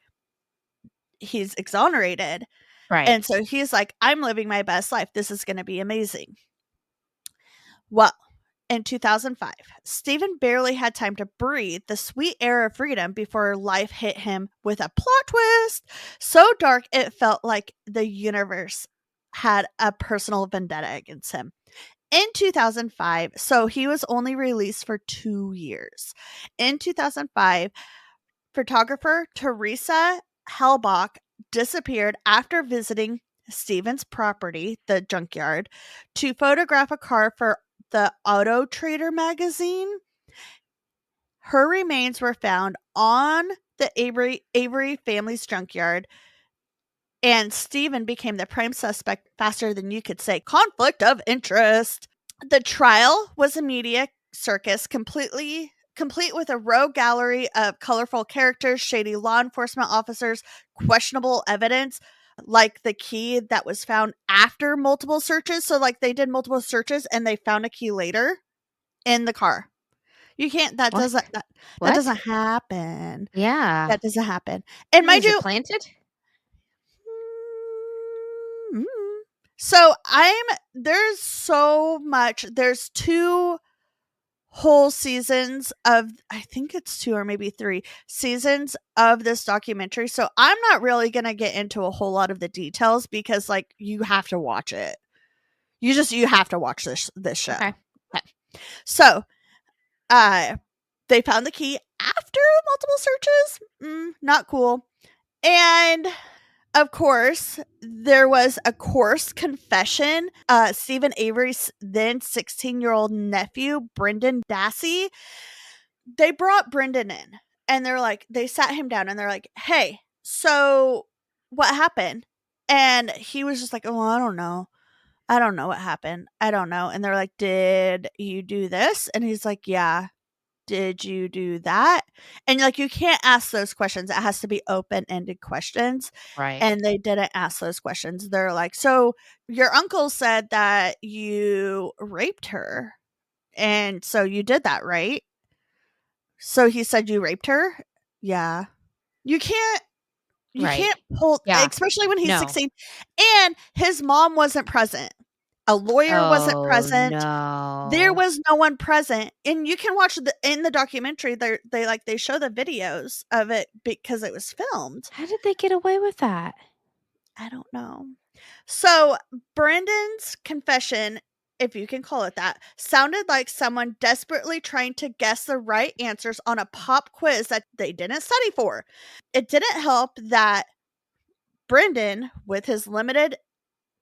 he's exonerated. Right. And so he's like, I'm living my best life. This is going to be amazing. Well, in 2005, Steven barely had time to breathe the sweet air of freedom before life hit him with a plot twist so dark it felt like the universe had a personal vendetta against him. In 2005, so he was only released for 2 years. In 2005, photographer Teresa Hellbach disappeared after visiting Steven's property, the junkyard, to photograph a car for the Auto Trader magazine. Her remains were found on the Avery family's junkyard, and Steven became the prime suspect faster than you could say. Conflict of interest. The trial was a media circus, complete with a rogue gallery of colorful characters, shady law enforcement officers, questionable evidence, like the key that was found after multiple searches. So like they did multiple searches and they found a key later in the car. You can't. That doesn't happen. Yeah, that doesn't happen. And mind you, planted. So there's so much. There's 2 whole seasons of, I think it's 2 or maybe 3 seasons of this documentary. So I'm not really going to get into a whole lot of the details because like you have to watch it. You have to watch this show. Okay. So, they found the key after multiple searches. Not cool. And of course, there was a coarse confession. Steven Avery's then 16-year-old nephew, Brendan Dassey, they brought Brendan in, and they sat him down, and they're like, "Hey, so what happened?" And he was just like, "Oh, I don't know. I don't know what happened. I don't know." And they're like, "Did you do this?" And he's like, "Yeah." "Did you do that?" And you can't ask those questions. It has to be open-ended questions. Right. And they didn't ask those questions. They're like, "So your uncle said that you raped her. And so you did that, right?" "So he said you raped her?" "Yeah." You can't you Right. can't pull, Yeah. especially when he's No. 16, and his mom wasn't present. A lawyer wasn't Oh, present. There no. was no one present, and you can watch in the documentary, they show the videos of it because it was filmed. How did they get away with that? I don't know. So, Brandon's confession, if you can call it that, sounded like someone desperately trying to guess the right answers on a pop quiz that they didn't study for. It didn't help that Brendan, with his limited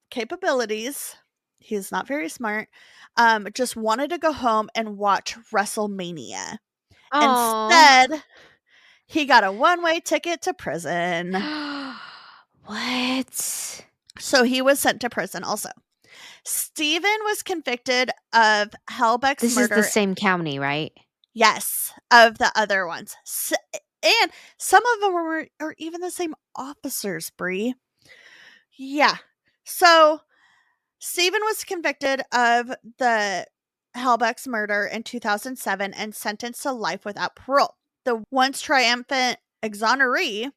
capabilities, he's not very smart, just wanted to go home and watch WrestleMania. Oh. Instead, he got a one-way ticket to prison. What? So he was sent to prison also. Steven was convicted of Helbeck's This is the murder. same county, right? Yes, of the other ones. And some of them are even the same officers, Bree. Yeah. So Steven was convicted of the Helbeck's murder in 2007 and sentenced to life without parole. The once triumphant exoneree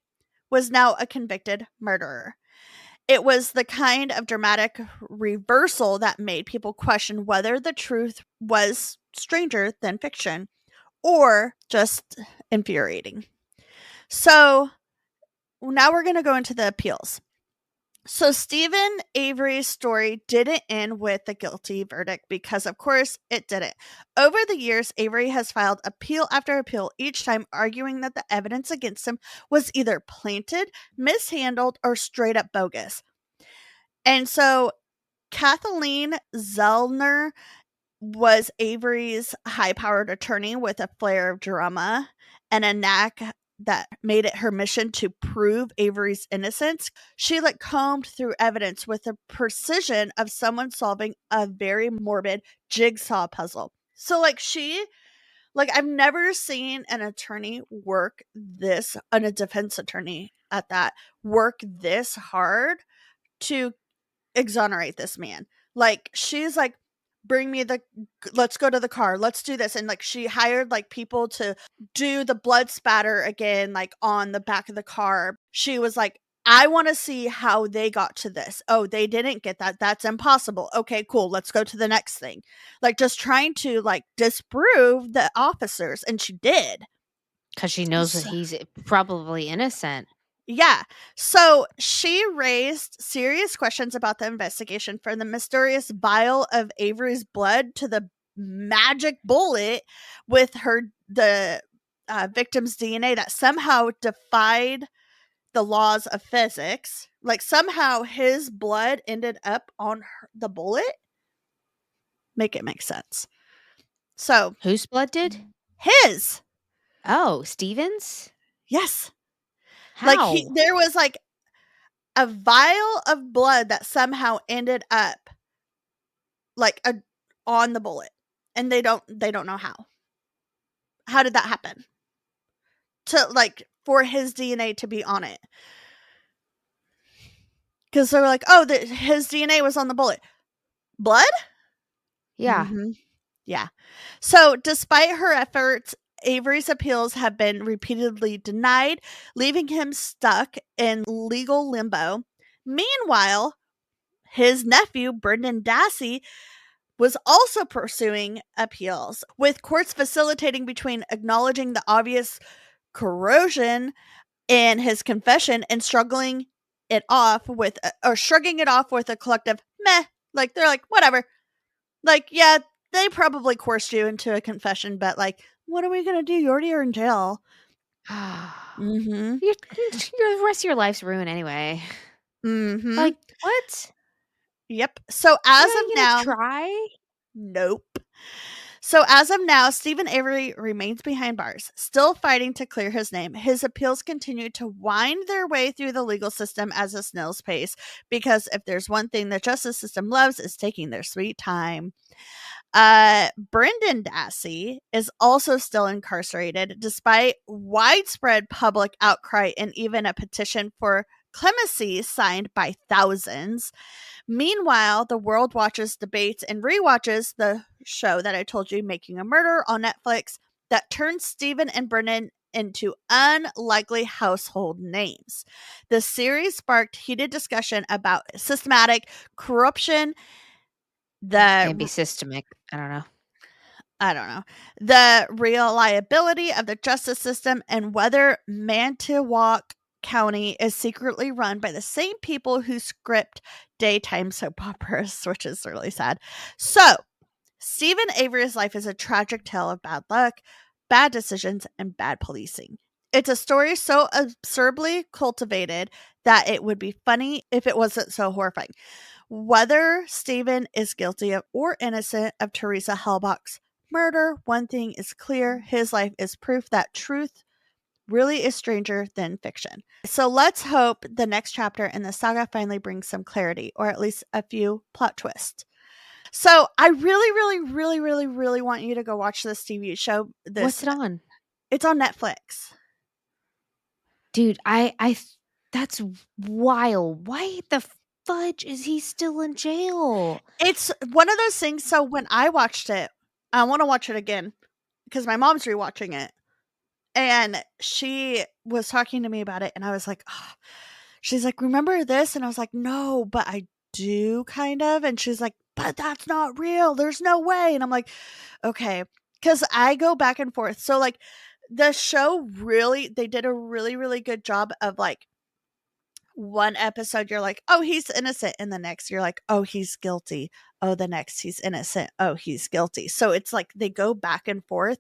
was now a convicted murderer. It was the kind of dramatic reversal that made people question whether the truth was stranger than fiction or just infuriating. So now we're going to go into the appeals. So Steven Avery's story didn't end with the guilty verdict because, of course, it didn't. Over the years, Avery has filed appeal after appeal, each time arguing that the evidence against him was either planted, mishandled, or straight up bogus. And so Kathleen Zellner was Avery's high-powered attorney with a flair of drama and a knack that made it her mission to prove Avery's innocence. She combed through evidence with the precision of someone solving a very morbid jigsaw puzzle. So I've never seen an attorney work this, and a defense attorney at that, work this hard to exonerate this man. She's like, bring me let's go to the car, let's do this. And she hired people to do the blood spatter again, on the back of the car. She was like, I want to see how they got to this. Oh, they didn't get that. That's impossible. Okay, cool. Let's go to the next thing. Just trying to disprove the officers. And she did. Because she knows that he's probably innocent. Yeah. So she raised serious questions about the investigation, from the mysterious vial of Avery's blood to the magic bullet with the victim's DNA that somehow defied the laws of physics. Somehow his blood ended up on the bullet. Make it make sense. So Whose blood did? his. Oh, Stevens? Yes. How? There was a vial of blood that somehow ended up on the bullet, and they don't know how did that happen to for his DNA to be on it, because they're like, oh, his DNA was on the bullet. Blood. Yeah. Yeah. So despite her efforts, Avery's appeals have been repeatedly denied, leaving him stuck in legal limbo. Meanwhile, his nephew, Brendan Dassey, was also pursuing appeals, with courts facilitating between acknowledging the obvious corrosion in his confession and shrugging it off with a collective meh. They're like, whatever. Yeah, they probably coerced you into a confession, but what are we gonna do? You already are in jail. Mm-hmm. Your the rest of your life's ruined anyway. Mm-hmm. What? Yep. So as You're of not gonna now, try? nope. So, as of now, Steven Avery remains behind bars, still fighting to clear his name. His appeals continue to wind their way through the legal system as a snail's pace, because if there's one thing the justice system loves, is taking their sweet time. Brendan Dassey is also still incarcerated despite widespread public outcry and even a petition for clemency signed by thousands. Meanwhile, the world watches, debates, and rewatches the show that I told you, Making a Murder, on Netflix, that turns Steven and Brennan into unlikely household names. The series sparked heated discussion about systematic corruption, Maybe the systemic. I don't know. I don't know, the reliability of the justice system, and whether Manitowoc County is secretly run by the same people who script daytime soap operas, which is really sad. So, Steven Avery's life is a tragic tale of bad luck, bad decisions, and bad policing. It's a story so absurdly cultivated that it would be funny if it wasn't so horrifying. Whether Steven is guilty of or innocent of Teresa Halbach's murder, one thing is clear: his life is proof that truth really is stranger than fiction. So let's hope the next chapter in the saga finally brings some clarity, or at least a few plot twists. So I really, really, really, really, really want you to go watch this TV show. What's it on? It's on Netflix. Dude, that's wild. Why the fudge is he still in jail? It's one of those things. So when I watched it, I want to watch it again because my mom's rewatching it. And she was talking to me about it, and I was like, oh. She's like, remember this? And I was like, no, but I do kind of. And she's like, but that's not real. There's no way. And I'm like, okay. Because I go back and forth. So, like, the show really, they did a really, really good job of like, one episode you're like, oh, he's innocent, and the next you're like, oh, he's guilty. Oh, the next he's innocent. Oh, he's guilty. So it's like they go back and forth,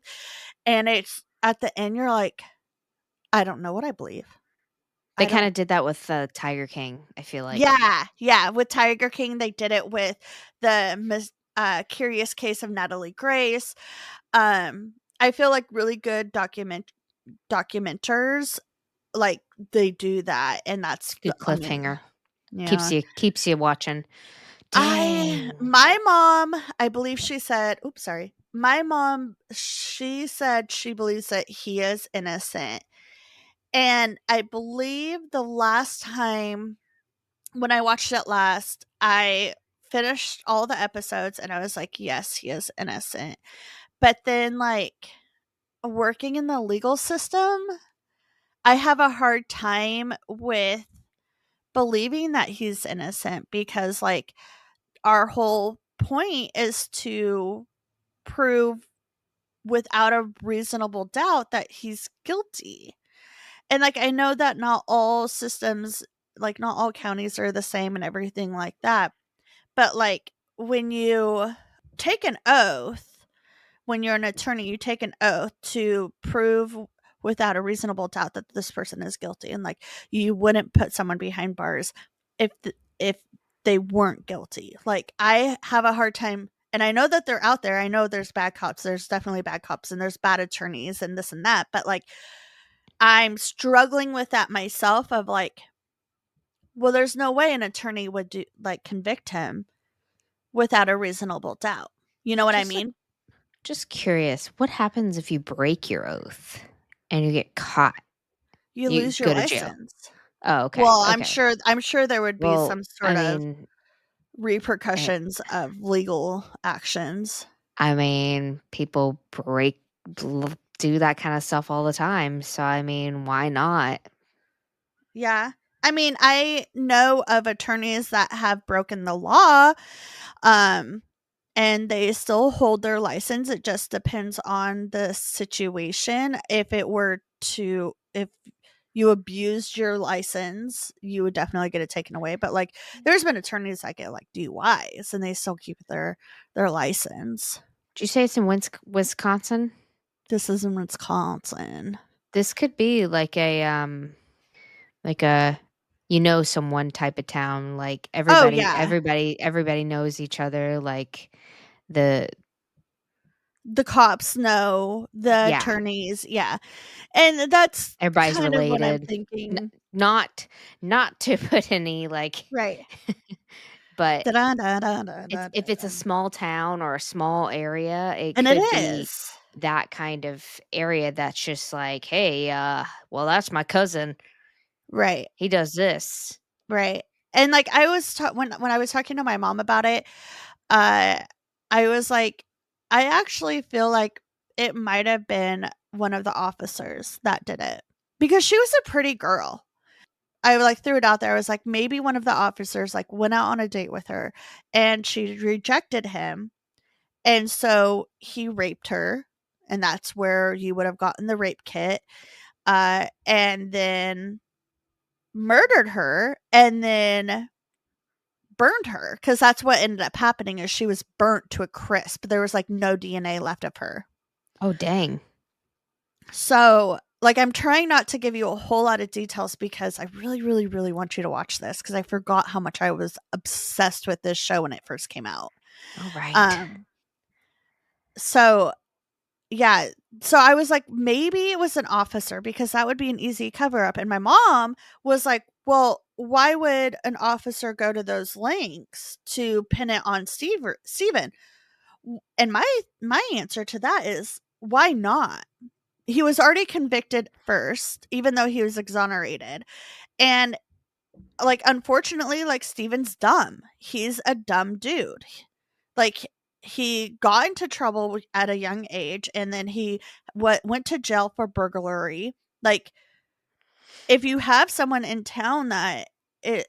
and it's at the end you're like, I don't know what I believe. They I kind don't. of did that with Tiger King, I feel like. Yeah. With Tiger King, they did it with the Curious Case of Natalie Grace. I feel like really good documenters, like, they do that, and that's Good amazing. cliffhanger. Yeah. Keeps you watching. Dang. My mom, I believe she said, oops, sorry. My mom, she said she believes that he is innocent. And I believe the last time when I watched it last, I finished all the episodes and I was like, yes, he is innocent. But then, like, working in the legal system, I have a hard time with believing that he's innocent because, like, our whole point is to prove without a reasonable doubt that he's guilty. And, like, I know that not all systems, like, not all counties are the same and everything like that. But, like, when you take an oath, when you're an attorney, you take an oath to prove without a reasonable doubt that this person is guilty. And, like, you wouldn't put someone behind bars if they weren't guilty. Like, I have a hard time, and I know that they're out there. I know there's bad cops. There's definitely bad cops, and there's bad attorneys and this and that. But, like, I'm struggling with that myself of, like, well, there's no way an attorney would convict him without a reasonable doubt. You know what I Just mean? just curious, what happens if you break your oath and you get caught? You You lose your go to jail. license. Oh, okay. Well, Okay. I'm sure there would be Well, some I sort of mean, eh, repercussions of legal actions. people do that kind of stuff all the time. So I mean, why not? Yeah. I mean, I know of attorneys that have broken the law, um, and they still hold their license. It just depends on the situation. If you abused your license, you would definitely get it taken away. But, like, there's been attorneys that get, like, DUIs and they still keep their license. Did you say it's in Wisconsin? This is in Wisconsin. This could be like a someone type of town. Like Oh yeah. everybody knows each other. Like the the cops know, the Yeah. attorneys, yeah. And that's Everybody's kind of what I'm related. N thinking. not not to put any, like Right. but it's if it's a Da-da-da-da-da-da-da. small town or a small area, it And it could be is. that kind of area that's just like, "Hey, well, that's my cousin. Right, He does this." right. And, like, I was when I was talking to my mom about it, uh, I was like, I actually feel like it might have been one of the officers that did it because she was a pretty girl. I, like, threw it out there. I was like, maybe one of the officers, like, went out on a date with her and she rejected him, and so he raped her, and that's where you would have gotten the rape kit, and then murdered her, and then burned her, because that's what ended up happening is she was burnt to a crisp. There was, like, no DNA left of her. Oh, dang. So, like, I'm trying not to give you a whole lot of details because I really, really, really want you to watch this because I forgot how much I was obsessed with this show when it first came out. All right. Um, so yeah, so I was like, maybe it was an officer because that would be an easy cover up. And my mom was like, well, why would an officer go to those lengths to pin it on Steven? And my answer to that is why not? He was already convicted first, even though he was exonerated. And, like, unfortunately, like, Steven's dumb. He's a dumb dude. Like, he got into trouble at a young age, and then he went to jail for burglary. Like, if you have someone in town that it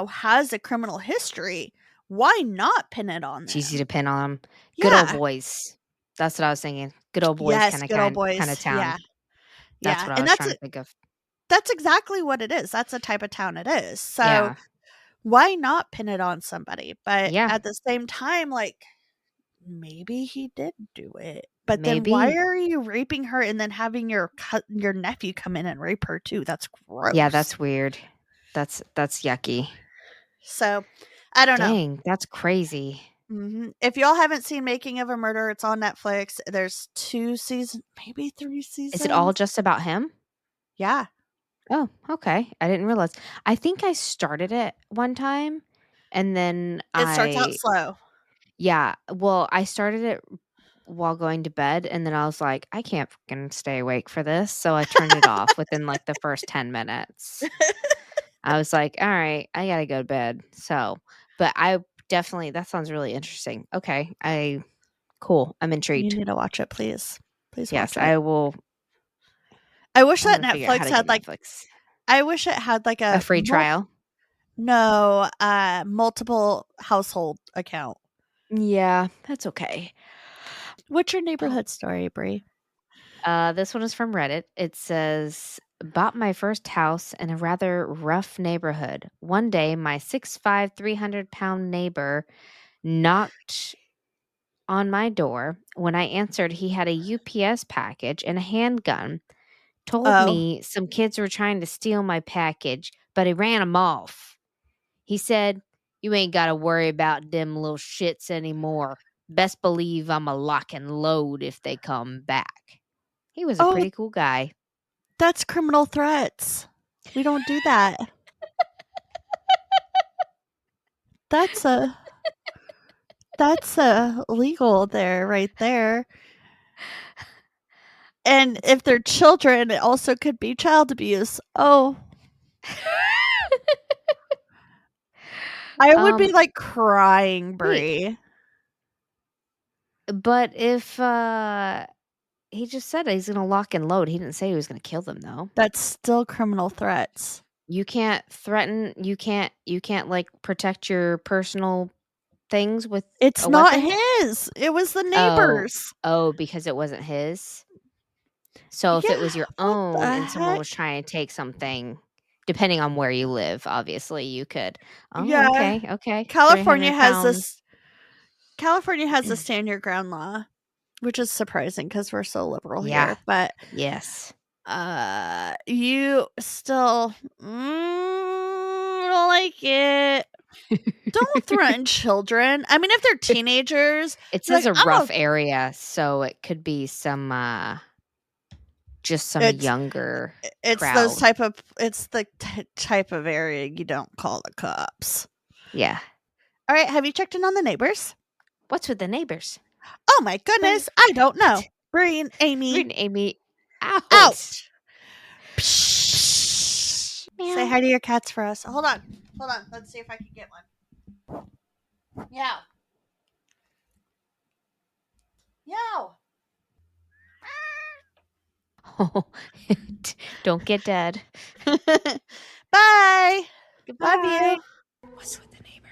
has a criminal history, why not pin it on It's easy them? to pin on 'em. Good old Yeah. boys. That's what I was thinking. Good old boys Yes, kinda good old kinda boys. town. Yeah. That's Yeah. what I And was trying to think of. that's exactly what it is. That's the type of town it is. So, Yeah. why not pin it on somebody? But Yeah. at the same time, like, maybe he did do it. But then why Maybe. are you raping her and then having your nephew come in and rape her too? That's Yeah, gross. that's weird. That's yucky. So, I don't know. Dang, that's crazy. If y'all haven't seen Making of a Murder, it's on Netflix. There's 2 seasons, maybe 3 Is it all seasons. just about him? Yeah. Oh, okay. I didn't realize. I think I started it one time and then It starts out slow. yeah, well, I started it while going to bed and then I was like, I can't fucking stay awake for this. So I turned it off within like the first 10 minutes. I was like, all right, I gotta go to bed. So, but I definitely, that sounds really interesting. Okay. Cool. I'm You intrigued. need to watch it, please. Please Yes, watch it. I will. I wish I'm that gonna figure out how Netflix to get had, like Netflix. I wish it had, like, A a free trial. multiple household account. Yeah, that's okay. What's your Oh, neighborhood story, Brie? this one is from Reddit. It says, bought my first house in a rather rough neighborhood. One day, my 6'5", 300-pound neighbor knocked on my door. When I answered, he had a UPS package and a handgun. Told Oh. me some kids were trying to steal my package, but he ran them off. He said, "You ain't got to worry about them little shits anymore. Best believe I'm a lock and load if they come back." He was a Oh, pretty cool guy. that's criminal threats. We don't do that. That's a that's legal there, right there. And It's if they're children, it also could be child abuse. Oh, I would be, um, like, crying, wait, Brie. but if he just said he's gonna lock and load. He didn't say he was gonna kill them though. That's still criminal threats. You can't threaten, you can't like protect your personal things with It's a not weapon? his. It was the Oh, neighbors. oh, because it wasn't his? So if it Yeah, was your what own the and someone heck? was trying to take something, depending on where you live, obviously, you could, "Oh, Yeah. okay, okay, California 300 has pound." this California has a stand your ground law, which is surprising because 'cause we're so liberal Yeah, here, but, yes. you still, don't like it. Don't threaten children. I mean, if they're teenagers, it says like, a rough area, so it could be some just some younger it's crowd. those type of it's the type of area you don't call the cops. Yeah. All right, have you checked in on the neighbors? What's with the neighbors? Oh my goodness, I don't know. Breen, Amy. Out. Say hi to your cats for us. Hold on. Let's see if I can get one. Meow. Meow. Oh, don't get dead. Bye. Goodbye. Love you. What's with the neighbors?